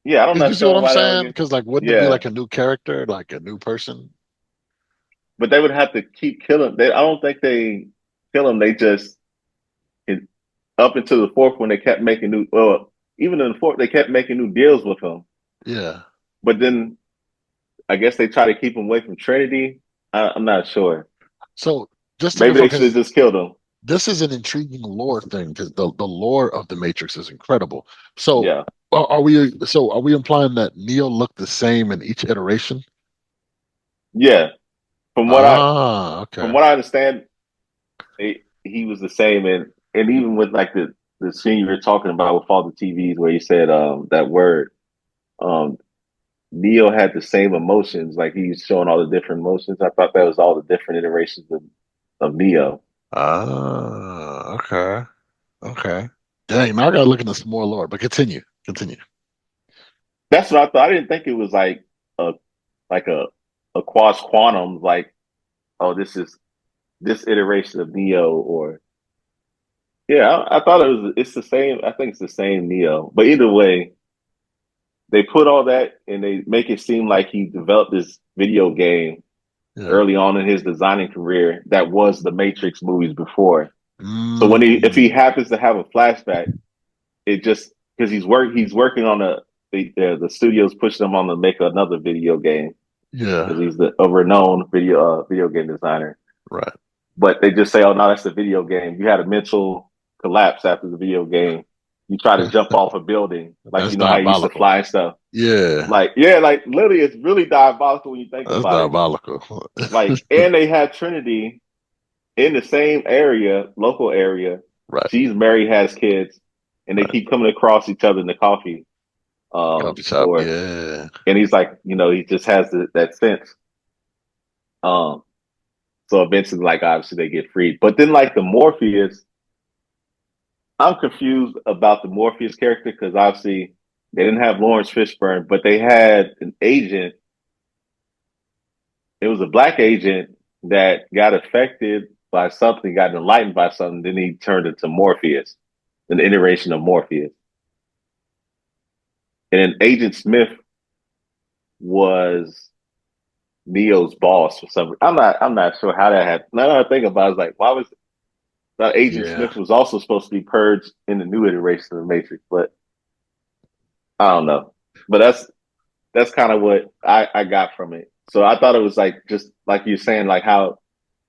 yeah, I'm You not see what sure I'm why they don't saying? get. Because like, wouldn't it be Yeah, like a new character, like a new person? but they would have to keep killing. I don't think they kill him. They just up until the fourth one, they kept making new. Well, even in the fourth, they kept making new deals with him. Yeah. But then I guess they try to keep him away from Trinity. I'm not sure. So just to Maybe confirm, they should have because just killed him. this is an intriguing lore thing, because the lore of the Matrix is incredible. So Yeah. are we implying that Neo looked the same in each iteration? Yeah. From what I Ah, from okay. what I understand, he was the same, and even with like the scene you were talking about with all the TVs where he said that word, um Neo had the same emotions, like he's showing all the different emotions. I thought that was all the different iterations of Neo. Ah, okay. Okay. Dang, now I gotta look into some more lore, but continue. Continue. That's what I thought. I didn't think it was a like a quas quantum, like, oh, this is this iteration of Neo, or yeah, I thought it's the same. I think it's the same Neo. But either way, they put all that and they make it seem like he developed this video game Yeah. early on in his designing career that was the Matrix movies before. So when if he Mm, happens to have a flashback, it just because he's working on the studio's pushing him on to make another video game yeah. because he's a renowned video game designer. Right. But they just say, "Oh no, that's a video game. You had a mental collapse after the video game. You try to jump off a building, like That's you know how you used to diabolical. fly and stuff. Yeah. Like yeah, like literally, it's really diabolical when you think That's about it. diabolical. Like, and they have Trinity in the same area, local area. Right. She's married, has kids, and they Right. keep coming across each other in the coffee Coffee shop. store. Yeah. And he's like, he just has that sense. Um, so eventually, like obviously, they get freed. But then, like the Morpheus, I'm confused about the Morpheus character because obviously they didn't have Lawrence Fishburne, but they had an agent. It was a black agent that got affected by something, got enlightened by something. Then he turned into Morpheus, an iteration of Morpheus. And then Agent Smith was Neo's boss for some. I'm not sure how that happened. Now that I think about it, I was like, why was that Agent Yeah. Smith was also supposed to be purged in the new iteration of the Matrix? But I don't know. But that's kind of what I got from it. So I thought it was like just like you're saying, like how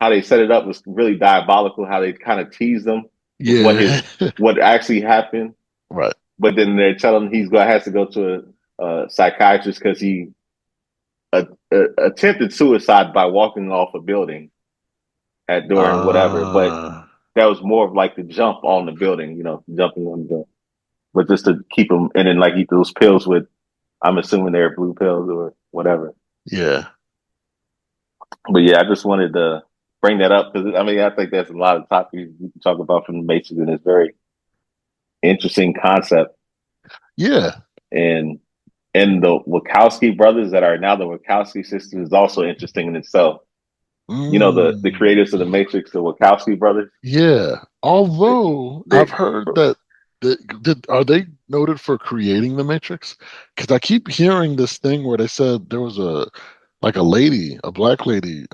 they set it up was really diabolical. How they kind of teased them with Yeah. what actually happened, Right. but then they're telling him he's going has to go to a psychiatrist because he attempted suicide by walking off a building at during whatever. But Uh, that was more of like the jump on the building, jumping on the, but just to keep him. And then like eat those pills with, I'm assuming they're blue pills or whatever. yeah. But yeah, I just wanted to bring that up because I mean I think there's a lot of topics we can talk about from the Matrix, and it's very interesting concept. Yeah. And the Wachowski brothers that are now the Wachowski sisters is also interesting in itself. You know the Mm. creators of the Matrix, the Wachowski brothers. Yeah. They, Although I've they heard that are they noted for creating the Matrix? Because I keep hearing this thing where they said there was a lady, a black lady,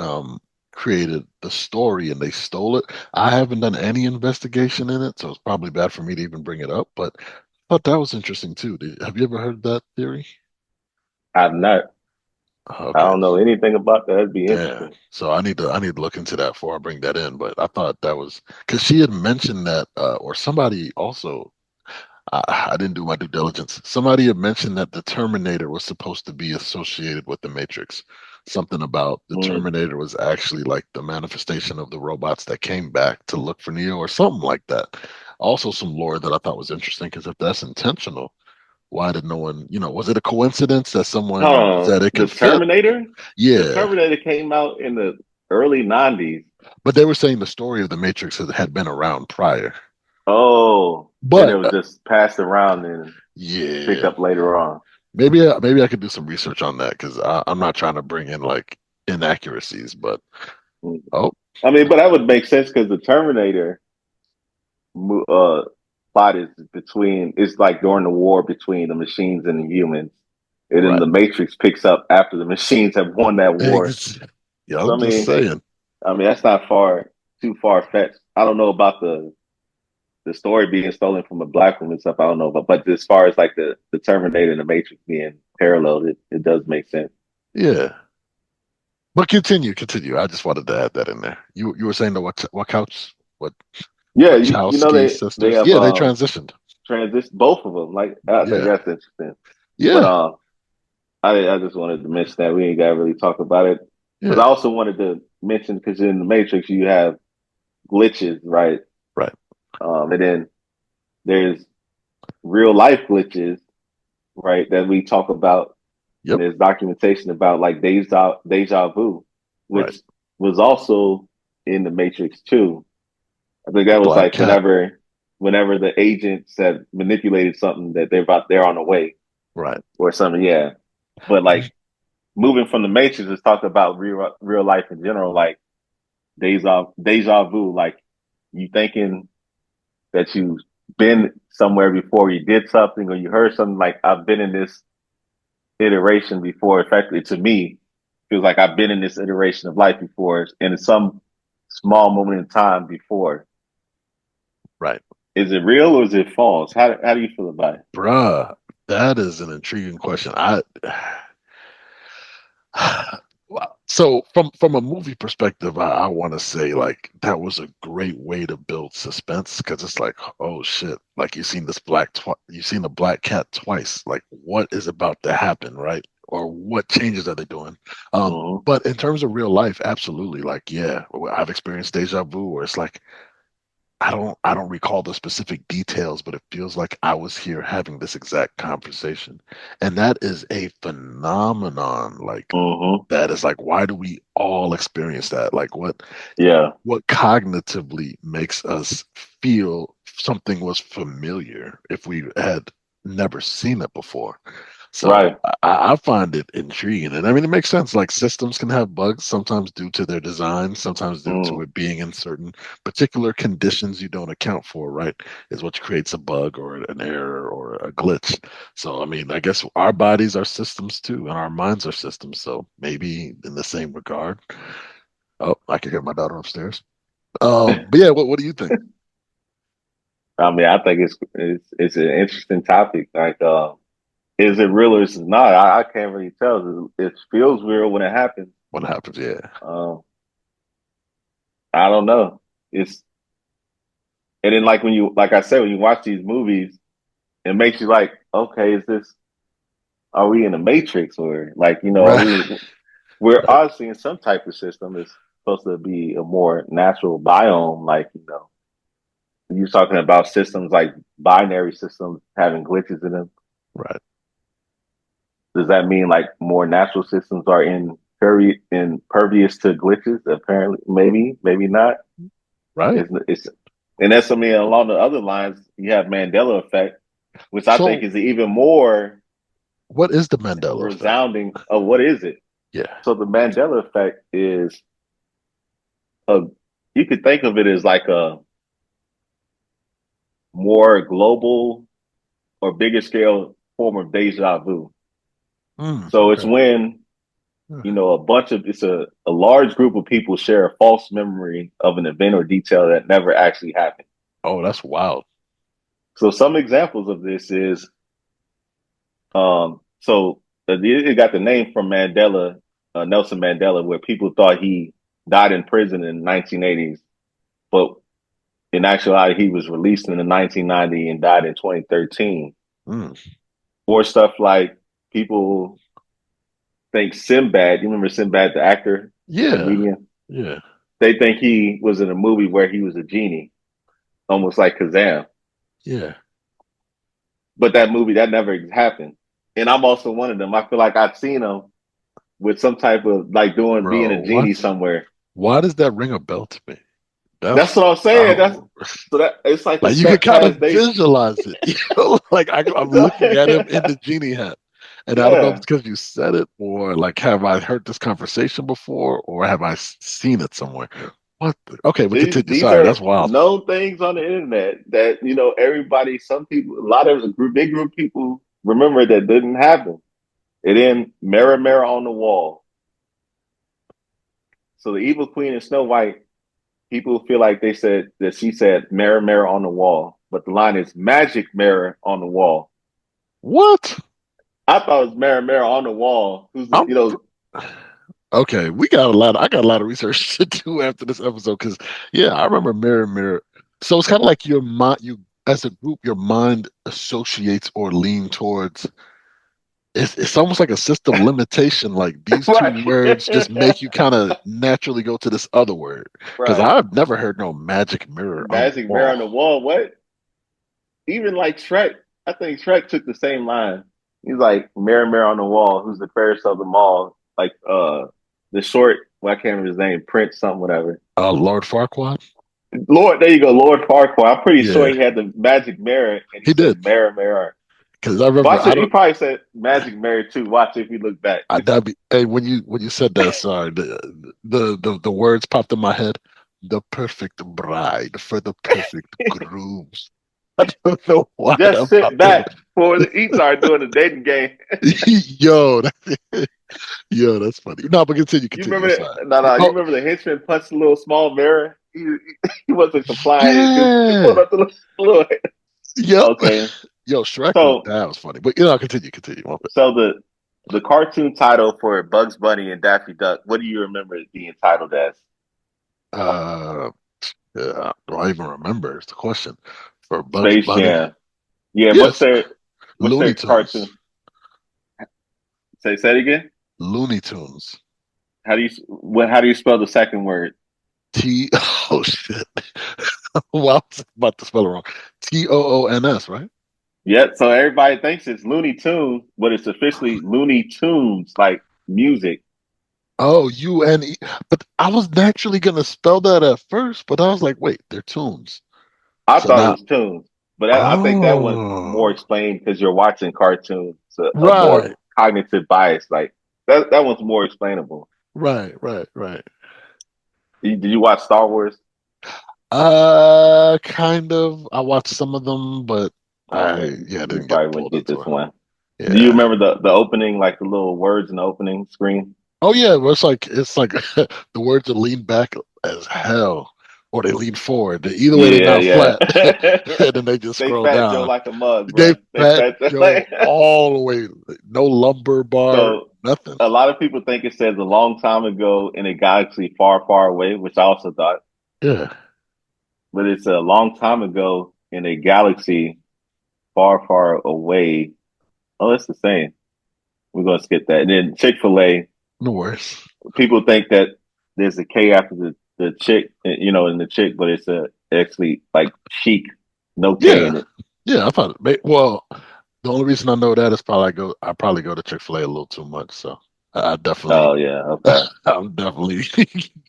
created the story and they stole it. I haven't done any investigation in it, so it's probably bad for me to even bring it up, but I thought that was interesting too. Have you ever heard that theory? I've not. I Okay. don't know anything about that. That'd be Damn. interesting. So I need to look into that before I bring that in. But I thought that was because she had mentioned that, or somebody also. I didn't do my due diligence. Somebody had mentioned that the Terminator was supposed to be associated with the Matrix. Something about the Mm. Terminator was actually like the manifestation of the robots that came back to look for Neo or something like that. Also, some lore that I thought was interesting because if that's intentional, why did no one, was it a coincidence that someone said it The could fit? Terminator. The Yeah. Terminator came out in the early '90s. But they were saying the story of the Matrix had been around prior. Oh, and it But was just passed around and picked yeah, up later on. maybe I could do some research on that because I'm not trying to bring in like inaccuracies. But Mm. oh, I mean, but that would make sense because the Terminator plot is between it's like during the war between the machines and the humans, and then right. the Matrix picks up after the machines have won that war. Yeah, So I'm just saying. I mean that's not too far fetched. I don't know about the the story being stolen from a black woman and stuff, I don't know, but as far as like the Terminator and the Matrix being paralleled, it does make sense. Yeah. But continue. I just wanted to add that in there. You were saying the what couch? What Yeah, you know Wachowski they sisters? have Yeah, they transitioned. transition both of them. Like I think Yeah. that's interesting. But Yeah. I just wanted to mention that we ain't got to really talk about it because I Yeah. also wanted to mention because in the Matrix you have glitches, right? Right. And then there's real life glitches, right? That we talk about, and Yep. there's documentation about like Deja Vu, Right. which was also in the Matrix too. I think The that was black like cat. whenever the agents had manipulated something that they're on the way Right. or something. Yeah, but like moving from the Matrix is talked about real life in general, like deja vu, like you thinking that you've been somewhere before, you did something or you heard something. Like I've been in this iteration before. Effectively, to me, feels like I've been in this iteration of life before, and in some small moment in time before. Right. Is it real or is it false? How do you feel about it? Bruh, that is an intriguing question. I Wow. So from a movie perspective, I want to say like that was a great way to build suspense because it's like, oh shit, like you've seen the black cat twice. Like what is about to happen, right? Or what changes are they doing? Mm-hmm. But in terms of real life, absolutely. Like, yeah, I've experienced deja vu where it's like I don't recall the specific details, but it feels like I was here having this exact conversation. And that is a phenomenon. Like Mm-hmm. that is like, why do we all experience that? Like Yeah. what cognitively makes us feel something was familiar if we had never seen it before? So Right. I find it intriguing. And I mean, it makes sense. Like systems can have bugs sometimes due to their design, sometimes due to Mm. it being in certain particular conditions you don't account for, right? Is what creates a bug or an error or a glitch. So, I mean, I guess our bodies are systems too, and our minds are systems. So maybe in the same regard. Oh, I can hear my daughter upstairs. But yeah, what do you think? I mean, I think it's an interesting topic. Like, is it real or is it not? I can't really tell. It feels real when it happens. What happens? Yeah. Um, I don't know. It's and then like when you like I said when you watch these movies, it makes you like, okay, is this are we in the Matrix or like are Right. we're Right. obviously in some type of system. It's supposed to be a more natural biome, like you're talking about systems like binary systems having glitches in them. Right. Does that mean like more natural systems are impervious to glitches? Apparently, maybe not. Right. It's and that's something along the other lines. You have Mandela Effect, which I think So is even more what is the Mandela effect? resounding of what is it. Yeah. So the Mandela Effect is a you could think of it as like a more global or bigger scale form of deja vu. So it's Okay. when Huh. it's a large group of people share a false memory of an event or detail that never actually happened. Oh, that's wild. So some examples of this is it got the name from Mandela, Nelson Mandela, where people thought he died in prison in the 1980s, but in actuality he was released in the 1990 and died in 2013. Mm. Or stuff like people think Sinbad, you remember Sinbad the actor, the Yeah. comedian? Yeah. They think he was in a movie where he was a genie, almost like Kazam. Yeah. But that movie that never happened. And I'm also one of them. I feel like I've seen him with some type of like doing being Bro, a genie what? somewhere. Why does that ring a bell to me? That's That's what I'm saying. That's oh, so that it's like a like you can step kind of past they. visualize it. Like I'm looking at him in the genie hat. And I don't know if Yeah, it's because you said it or like have I heard this conversation before or have I seen it somewhere? Okay, but continue. these Sorry, are that's wild. known things on the internet that everybody, some people, a lot of big group of people remember that didn't happen. It didn't mirror on the wall. So the evil queen and Snow White people feel like they said that she said mirror, mirror on the wall, but the line is magic mirror on the wall. What? I thought it was mirror, mirror on the wall. Who's I'm you know okay. We got a lot. I got a lot of research to do after this episode because yeah, I remember Mirror Mirror. So it's kind of like your mind. You as a group, your mind associates or lean towards. It's almost like a system limitation. Like these two right, words just make you kind of naturally go to this other word. Because right. I've never heard no magic mirror on the Magic mirror on wall. the wall. What? Even like Shrek, I think Shrek took the same line. He's like mirror, mirror on the wall. Who's the fairest of them all? Like the short. Well, I can't remember his name. Prince, something, whatever. Lord Farquaad. Lord, there you go, Lord Farquhar. I'm pretty sure Yeah, he had the magic mirror, and he he said did. mirror, mirror. Because I remember Watch I it. He don't. probably said magic mirror too. Watch it if you look back. That'd be hey when you said that, sorry, the words popped in my head. The perfect bride for the perfect grooms. I don't know why Just that sit popped in. back before he started doing the dating game. Yo, yo, that's funny. No, but continue, You continue. remember I'm that? sorry. No, no. You Oh, remember the henchman punched a little small mirror? He wasn't complying. He pulled yeah. up the little. Yep. Okay, Yo, Shrek was so that was funny. But you know, continue, continue. My bad. so the cartoon title for Bugs Bunny and Daffy Duck. What do you remember it being titled as? Uh, yeah, do I even remember? It's the question. For Bugs Space Bunny. Jam. Yeah. Yes. What's Looney their Tunes. cartoon? Say it again. Looney Tunes. How do you spell the second word? T oh shit. Well, I was about to spell it wrong. Toons, right? Yep. So everybody thinks it's Looney Tunes, but it's officially Looney Tunes, like music. Oh, UNE. But I was naturally gonna spell that at first, but I was like, wait, they're tunes. I So thought it now, was tunes, but I think that one's more oh, explained because you're watching cartoons, so a more right, cognitive bias. Like that one's more explainable. right. Did you watch Star Wars? Kind of. I watched some of them, but Okay, yeah, you didn't get probably wouldn't pulled get into this it. one. Do you Yeah. remember the opening, like the little words in the opening screen? Oh yeah, well, it's like the words are lean back as hell, or they lean forward. Either way, they're Yeah, not yeah. flat, and then they just They scroll fat Joe down. like a mug, They bro. They fat fat Joe Joe like. all the way, no lumber bar, So nothing. a lot of people think it says a long time ago in a galaxy far, far away, which I also thought, Yeah, but it's a long time ago in a galaxy far, far away. Oh, it's the same. We're gonna skip that. And then Chick-fil-A, no worries. people think that there's a K after the chick, in the chick, but it's actually like chic, no K Yeah, in it. yeah. I thought, well, the only reason I know that is I probably go to Chick-fil-A a little too much, so I definitely, Oh yeah, okay, I'm definitely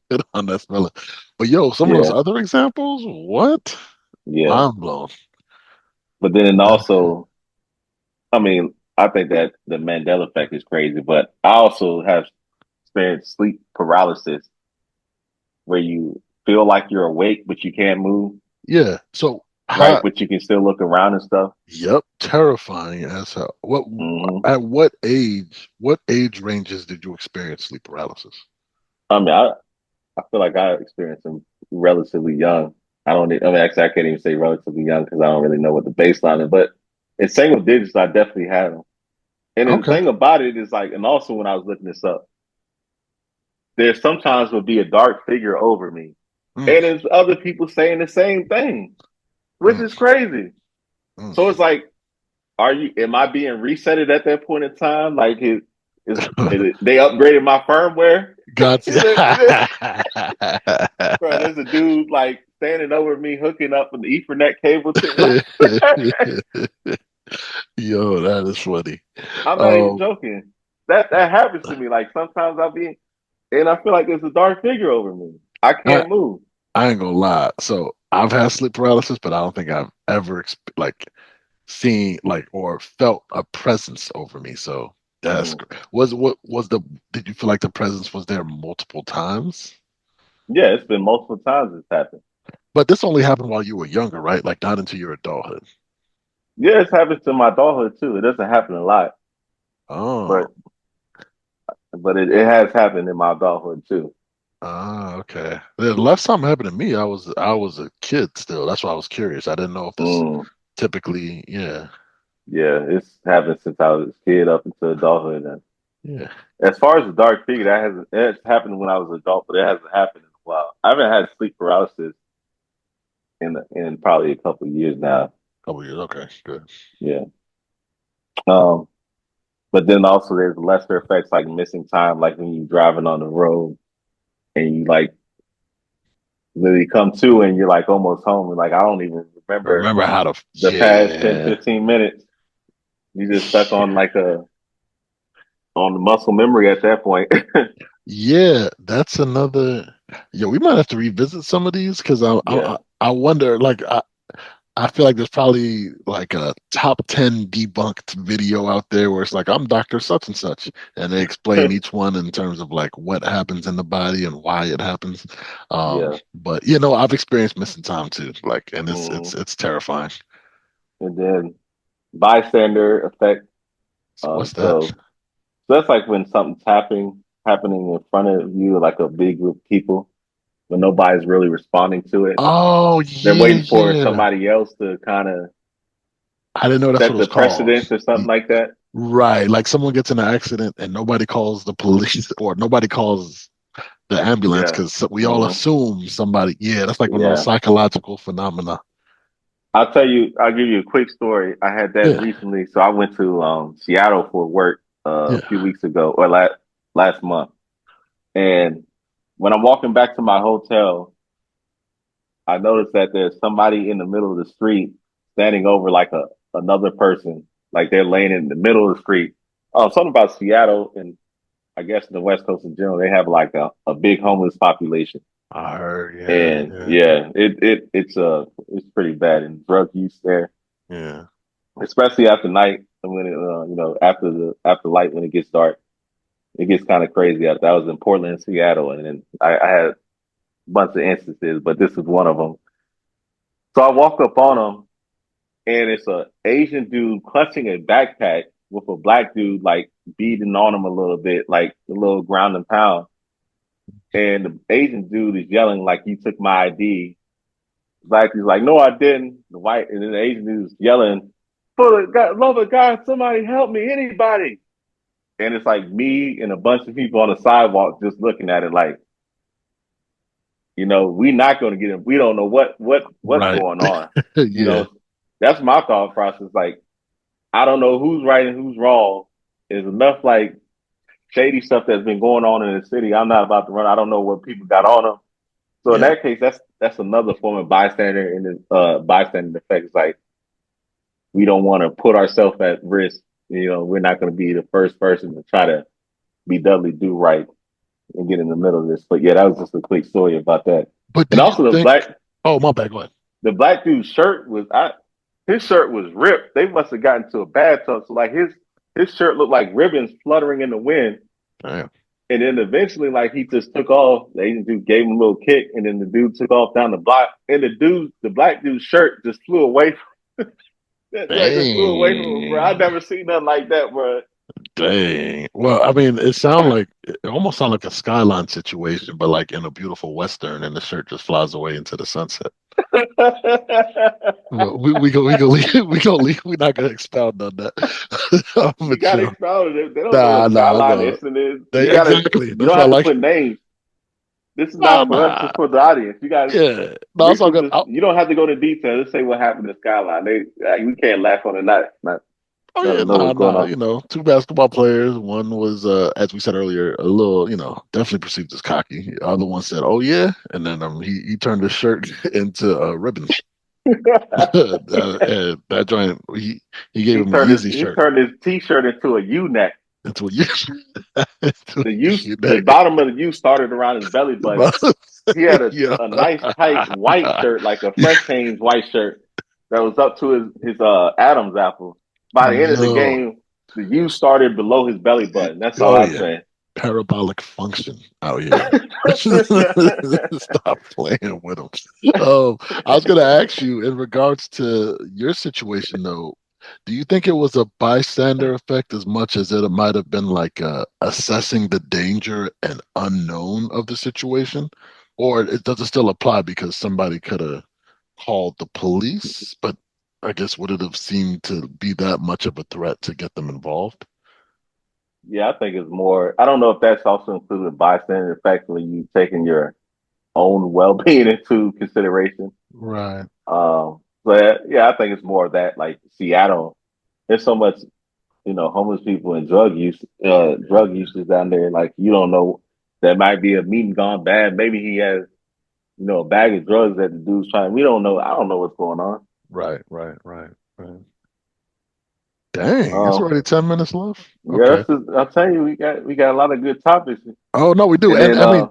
good on that spelling. But yo, some of those yeah, other examples, what? yeah. Mind blown. But then also, I mean, I think that the Mandela effect is crazy, but I also have experienced sleep paralysis where you feel like you're awake but you can't move, Yeah. So right? how? But you can still look around and stuff. Yep, terrifying as hell. What Hmm. at what age? What age ranges did you experience sleep paralysis? I mean, I feel like I experienced them relatively young. I mean, actually, I can't even say relatively young because I don't really know what the baseline is, but in single digits, I definitely had them. And then the Okay. thing about it is like, and also when I was looking this up, there sometimes would be a dark figure over me. Mm, And there's other people saying the same thing, which mm, is crazy. So mm. it's like, am I being resetted at that point in time? Like, they upgraded my firmware? Gotcha. Bro, there's a dude like standing over me hooking up an Ethernet cable to me. Yo, that is funny. I'm not even Um, joking. That happens to me. Like sometimes and I feel like there's a dark figure over me. I I can't move. I ain't gonna lie. So I've had sleep paralysis, but I don't think I've ever like seen like or felt a presence over me. So Mm. what was the did you feel like the presence was there multiple times? Yeah, it's been multiple times it's happened. But this only happened while you were younger, right? Like not into your adulthood. Yeah, it's happened to my adulthood too. It doesn't happen a lot, Oh, but it has happened in my adulthood too. Okay. The last time it happened to me, I was a kid still. That's why I was curious. I didn't know if this Mm, typically, yeah, yeah, it's happened since I was a kid up into adulthood. And yeah, as far as the dark figure, that hasn't it's happened when I was an adult, but it hasn't happened in a while. I haven't had sleep paralysis in probably a couple of years now. couple years. Okay, good. Yeah. Um, but then also there's lesser effects like missing time, like when you're driving on the road and you like literally come to and you're like almost home and like I don't even remember Remember how to, the past 10, yeah, 15 minutes. You just stuck on like a on the muscle memory at that point. yeah. That's another. Yeah, we might have to revisit some of these because Yeah. I wonder. Like, I feel like there's probably like a top 10 debunked video out there where it's like, I'm Dr. Such and such. And they explain each one in terms of like what happens in the body and why it happens. Yeah. But you know, I've experienced missing time too. Like, and it's Mm. it's it's terrifying. And then bystander effect. So what's that? So that's like when something's happening in front of you, like a big group of people, when nobody's really responding to it. Oh They're yeah, waiting for yeah. somebody else to kind of I didn't know that's what set it the was called. precedence or something like that. Right. Like someone gets in an accident and nobody calls the police or nobody calls the ambulance Yeah. because we all Hmm. assume somebody. Yeah, that's like one of those Yeah. psychological phenomena. I'll give you a quick story. I had that Yeah, recently. So I went to Seattle for work a few yeah. weeks ago or last month. And when I'm walking back to my hotel, I noticed that there's somebody in the middle of the street standing over like a another person, like they're laying in the middle of the street. Something about Seattle and I guess in the West Coast in general, they have like a big homeless population. I heard. Yeah, And yeah, yeah, it's pretty bad and drug use there, yeah, especially after night and when it, after after light when it gets dark, it gets kind of crazy out there. I was in Portland and Seattle, and then I had a bunch of instances, but this is one of them. So I walk up on them, and it's a Asian dude clutching a backpack with a black dude like beating on him a little bit, like a little ground and pound. And the Asian dude is yelling like he took my ID. Black dude's like, no, I didn't. The white and then the Asian dude's yelling, for the God, love of God, somebody help me, anybody. And it's like me and a bunch of people on the sidewalk just looking at it like, we're not going to get him. We don't know what's right. going on. You Yeah, know, that's my thought process. Like, I don't know who's right and who's wrong. There's enough like shady stuff that's been going on in the city. I'm not about to run. I don't know what people got on them. So in yeah, that case, that's another form of bystander and the bystander effect. It's like we don't want to put ourselves at risk. We're not going to be the first person to try to be doubly do right and get in the middle of this. But yeah, that was just a quick story about that. but do And you also think? Oh, my bad. Go ahead. the black dude's shirt was his shirt was ripped. They must have gotten to a bathtub. So like his shirt looked like ribbons fluttering in the wind. Damn. And then eventually, like he just took off. The Asian dude gave him a little kick, and then the dude took off down the block. And the black dude's shirt just flew away. That just flew away from him, bro. I Dang. never seen nothing like that, bro. Dang. Well, I mean, it almost sounds like a skyline situation, but like in a beautiful Western, and the shirt just flies away into the sunset. Well, we go leave, we go leave. We're not gonna expound on that. You But gotta yo, expound it. They don't know nah, what nah, skyline nah. incident is. They exactly. You That's don't why I have to like. put names. This is Nah, not for us. It's nah. for the audience. You guys, Yeah, no, it's all briefly, good. just you don't have to go into detail. Just say what happened to Skyline. We can't laugh on it. Not Oh let yeah, them know nah, what's going nah. on. You know, two basketball players. One was, as we said earlier, a little, definitely perceived as cocky. The other one said, "Oh yeah," and then he turned his shirt into ribbons. And that joint, he gave him the easy He shirt turned his T-shirt into a U neck. into a into The U, a the neck. bottom of the U started around his belly button. He had Yeah, a nice tight white shirt, like a fresh Hanes white shirt that was up to his Adam's apple. By the end of the yo, game, the U started below his belly button. That's all oh I'm yeah, saying. parabolic function out here. Stop playing with them. I was gonna ask you in regards to your situation though. Do you think it was a bystander effect as much as it might have been like assessing the danger and unknown of the situation? Or it does it still apply because somebody could have called the police, but I guess would it have seemed to be that much of a threat to get them involved? Yeah, I think it's more. I don't know if that's also included bystander effect when you taking your own well being into consideration. Right. But yeah, I think it's more of that. Like Seattle, there's so much, homeless people and drug Yeah. usage down there. Like you don't know, that might be a meeting gone bad. Maybe he has, a bag of drugs that the dude's trying. We don't know. I don't know what's going on. Right, right, right, right. Dang, it's Um, already 10 minutes left. yeah, Okay. that's just, I'll tell you, we got a lot of good topics. Oh no, we do. And And then,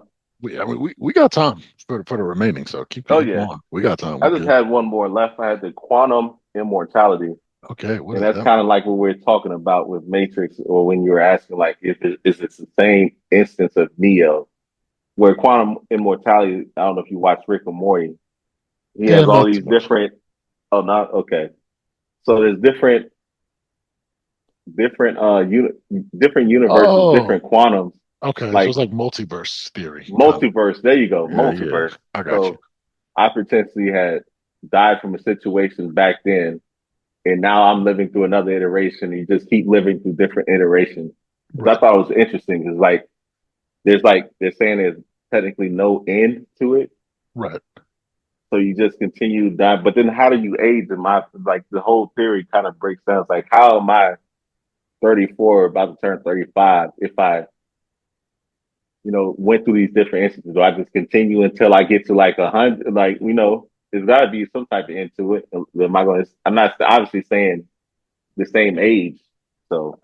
we got time for the remaining, so oh keep yeah, going. We got time. I We just good. had one more left. I had the quantum immortality. Okay, what And is that's that? kind of like what we're talking about with Matrix, or when you were asking, like, if it is it the same instance of Neo, where quantum immortality. I don't know if you watch Rick and Morty. He Yeah, has all not too these much. different. Oh, not okay. So there's different universes, Oh, different quantums, okay. So it's like like multiverse theory, kind of. multiverse. There you go, Yeah, yeah. multiverse. I got you. So I potentially had died from a situation back then, and now I'm living through another iteration. And you just keep living through different iterations. Because I Right, thought it was interesting because like they're saying there's technically no end to it, right. so you just continue to die. But then how do you age? In my like the whole theory kind of breaks down. It's like how am I 34, about to turn 35, if I went through these different instances? Do I just continue until I get to like 100? Like there's got to be some type of end to it. Am I going to? I'm not obviously saying the same age, so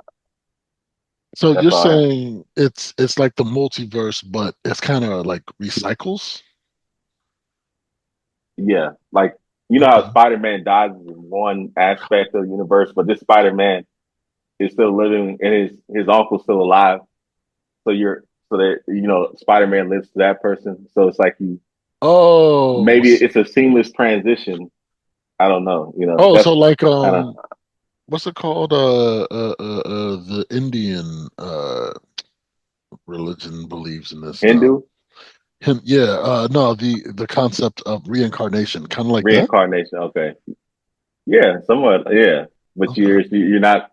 So that's you're all. saying it's like the multiverse, but it's kind of like recycles? Yeah, like how Okay. Spider-Man dies in one aspect of the universe, but this Spider-Man is still living, and his uncle's still alive. So so that Spider-Man lives to that person. So it's like you Oh, maybe it's a seamless transition. I don't know. so That's like kind of what's it called? The Indian religion believes in this. Hindu Him, yeah, no, the concept of reincarnation, kind of like that. reincarnation. Okay, yeah, somewhat. Yeah, but Okay. you're not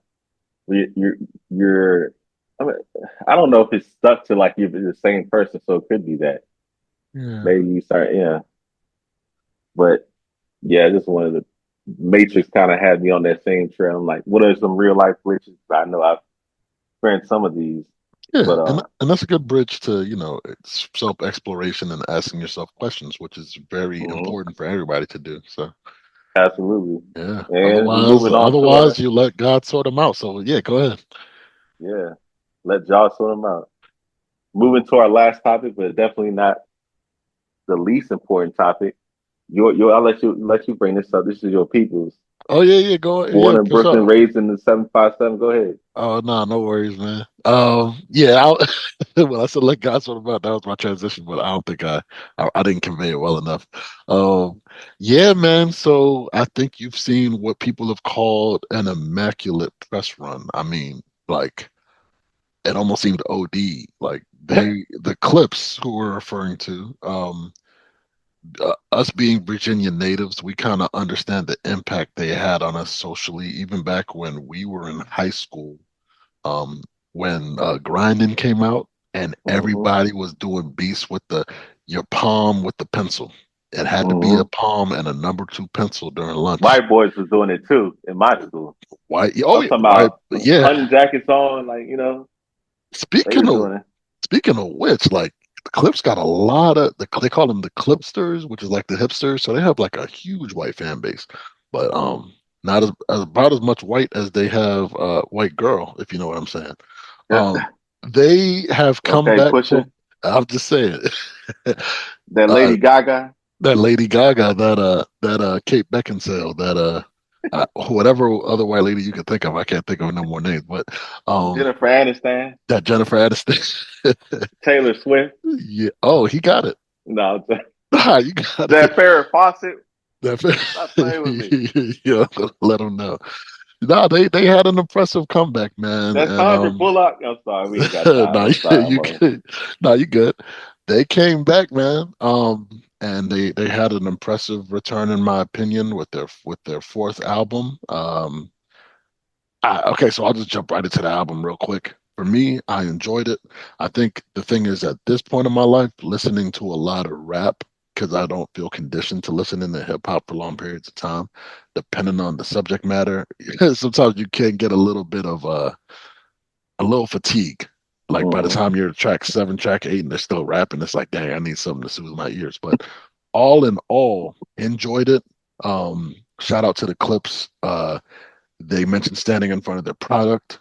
you're you're. I mean, I don't know if it's stuck to like you're the same person, so it could be that Yeah. maybe you start. Yeah, but yeah, just one of the Matrix kind of had me on that same trail. I'm like, what are some real life glitches? I know I've experienced some of these, Yeah, but and that's a good bridge to, it's self-exploration and asking yourself questions, which is very mhm, important for everybody to do. So, absolutely. yeah. And we're Otherwise, moving on to otherwise you let God sort them out. So, yeah, go ahead. yeah, let Josh sort them out. Moving to our last topic, but definitely not the least important topic. I'll let you bring this up. This is your people's. Oh, yeah, yeah, go ahead. Born Yeah, in for Brooklyn, sure. raised in the 757. Go ahead. Oh, no, no worries, man. Yeah, well, I said let God sort them out. That was my transition, but I don't think I didn't convey it well enough. Um, yeah, man. So I think you've seen what people have called an immaculate press run. I mean, like it almost seemed OD. Like the Clipse who we're referring to, us being Virginia natives, we kind of understand the impact they had on us socially, even back when we were in high school. When grinding came out and hmm everybody was doing beats with the your palm with the pencil. It had to be a hmm palm and a number two pencil during lunch. White boys was doing it too in my school. Why? Oh, I'm yeah, talking why? about Yeah. hunting jackets on, like they Speaking was of doing it. speaking of which, like the Clips got a lot of they call them the Clipsters, which is like the hipsters. So they have like a huge white fan base, but Mm. not as about as much white as they have white girl, if you know what I'm saying. Um, Yeah. they have come Okay, back Pusha, from. I'm just saying. that uh, Lady Gaga. that Lady Gaga, that Kate Beckinsale, that whatever other white lady you can think of, I can't think of no more names, but um, Jennifer Aniston, that Jennifer Aniston. Taylor Swift. Yeah. Oh, he got it. No, Ah, you got it. that Farrah Fawcett. That, Stop playing with me. yeah, let them know. No, they had an impressive comeback, man, That and Sandra Bullock. I'm sorry, we ain't got time. no, I'm sorry. I'm you on. good. No, you good. They came back, man. And they had an impressive return, in my opinion, with their fourth album. Okay, so I'll just jump right into the album real quick. For me, I enjoyed it. I think the thing is, at this point in my life, listening to a lot of rap, because I don't feel conditioned to listening to hip hop for long periods of time, depending on the subject matter, sometimes you can get a little bit of a little fatigue. Like by the Hmm. time you're at track seven, track eight, and they're still rapping, it's like, dang, I need something to soothe my ears. But all in all, enjoyed it. Shout out to the Clipse. They mentioned standing in front of their product,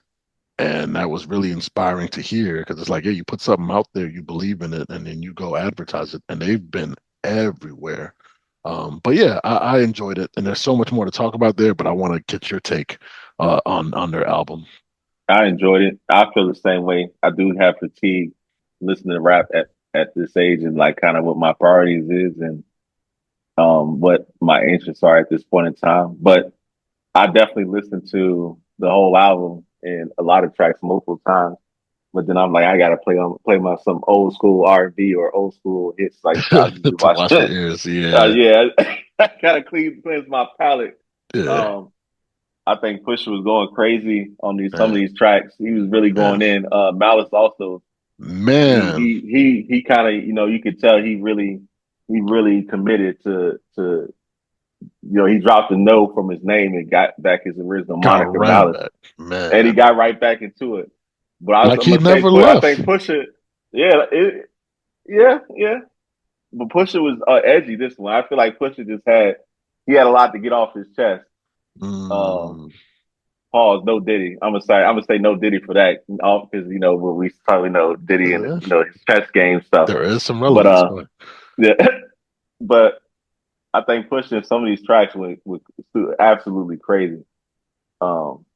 and that was really inspiring to hear because it's like, yeah, you put something out there, you believe in it, and then you go advertise it, and they've been everywhere. But yeah, I enjoyed it, and there's so much more to talk about there. But I want to get your take on their album. I enjoyed it. I feel the same way. I do have fatigue listening to rap at this age and like kind of what my priorities is and what my interests are at this point in time. But I definitely listened to the whole album and a lot of tracks multiple times. But then I'm like, I gotta play my some old school R&B or old school hits like I usually To watch. wash your ears. Yeah, Yeah, I gotta cleanse my palate. yeah, Um, I think Pusha was going crazy on these some of man, these tracks. He was really man, going in. Malice also. man. He kind of you could tell he really committed to he dropped the no from his name and got back his original Got moniker right Malice, back, and he man. got right back into it. But Like I'm he gonna say never I left. think Pusha, yeah, yeah. But Pusha was edgy this one. I feel like Pusha just he had a lot to get off his chest. Um, Mm, Pause. No Diddy. I'm gonna say no Diddy for that. Because what we probably know Diddy and yeah, his chess game stuff. there is some But relevance. Go ahead. yeah. But I think pushing some of these tracks was absolutely crazy.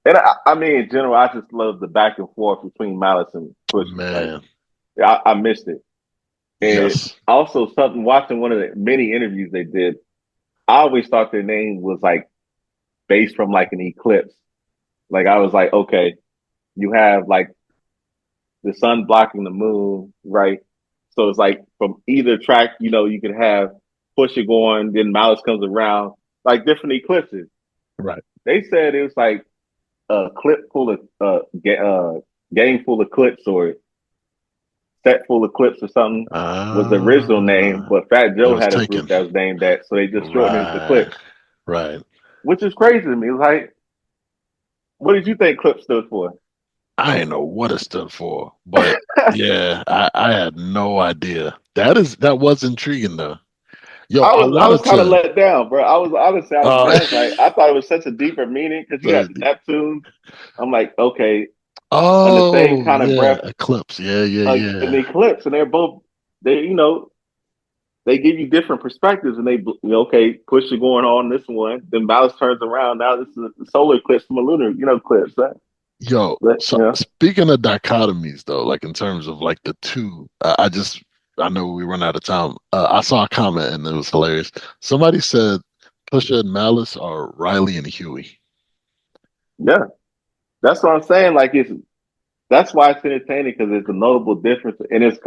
And I mean, in general, I just love the back and forth between Malice and Pusha. Like, Man, I missed it. And yes, also, something watching one of the many interviews they did, I always thought their name was like based from like an eclipse. Like, I was like, okay, you have like the sun blocking the moon, right? So it's like from either track, you could have Pusha going, then Malice comes around, like different eclipses. right. They said it was like a clip full of game full of clips or set full of clips or something was the original name, Ah, but Fat it Joe was had a taken. group that was named that, so they just shortened it to Right, Clips, right. which is crazy to me. Like, what did you think Clips stood for? I didn't know what it stood for, but yeah, I had no idea. That was intriguing though. Yo, I I was wanted kind of to. let down, bro. I was honestly I was Uh, mad. Like I thought it was such a deeper meaning because you had the the, Neptunes. I'm like, okay, on the same oh kind of yeah, breath, Eclipse. Yeah, yeah, an yeah. eclipse, and they're both they they give you different perspectives, and okay, push you going on this one, then Malice turns around. Now this is a solar eclipse from a lunar, eclipse. Right? Yo, But so speaking of dichotomies though, like in terms of like the two, I know we run out of time. I saw a comment and it was hilarious. Somebody said Pusha and Malice are Riley and Huey. yeah, that's what I'm saying. Like that's why it's entertaining because it's a notable difference, and it's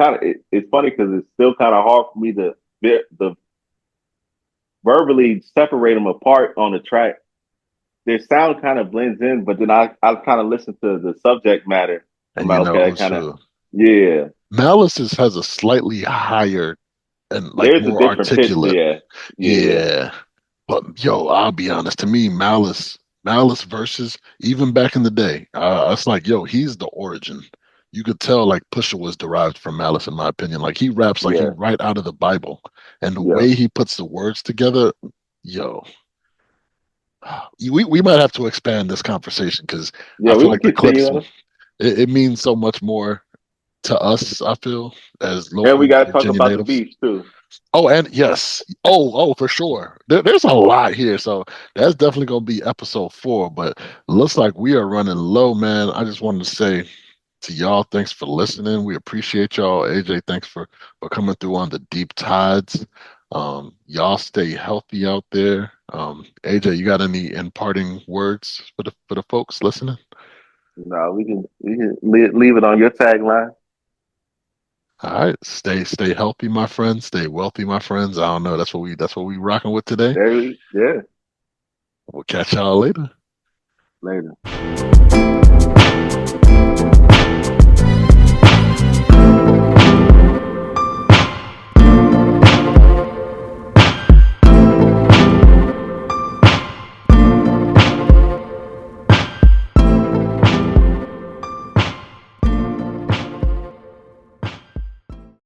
it's funny because it's still kind of hard for me to the verbally separate them apart on the track. Their sound kind of blends in, but then I kind of listen to the subject matter. I'm And like, you know okay, that who's kind of who. yeah. Has a slightly higher and like There's a more different pitch to articulate. yeah, Yeah. But yo, I'll be honest. To me, Malice versus even back in the day, it's like yo, he's the origin. You could tell like Pusha was derived from Malice, in my opinion. Like he raps like he yeah, right out of the Bible, and the yeah, way he puts the words together, yo, we might have to expand this conversation because yeah. I We feel can like the continue clips on it, it means so much more to us. I feel as and we local got to talk Virginia about the natives. beefs too. Oh, and yes. For sure. There's a lot here. So that's definitely going to be episode four. But looks like we are running low, man. I just wanted to say to y'all, thanks for listening. We appreciate y'all. AJ, thanks for coming through on the deep tides. Y'all stay healthy out there. AJ, you got any imparting words for the folks listening? No, we can leave it on your tagline. All right. Stay healthy, my friends. Stay wealthy, my friends. I don't know. That's what we rocking with today. Yeah. We'll catch y'all later. Later.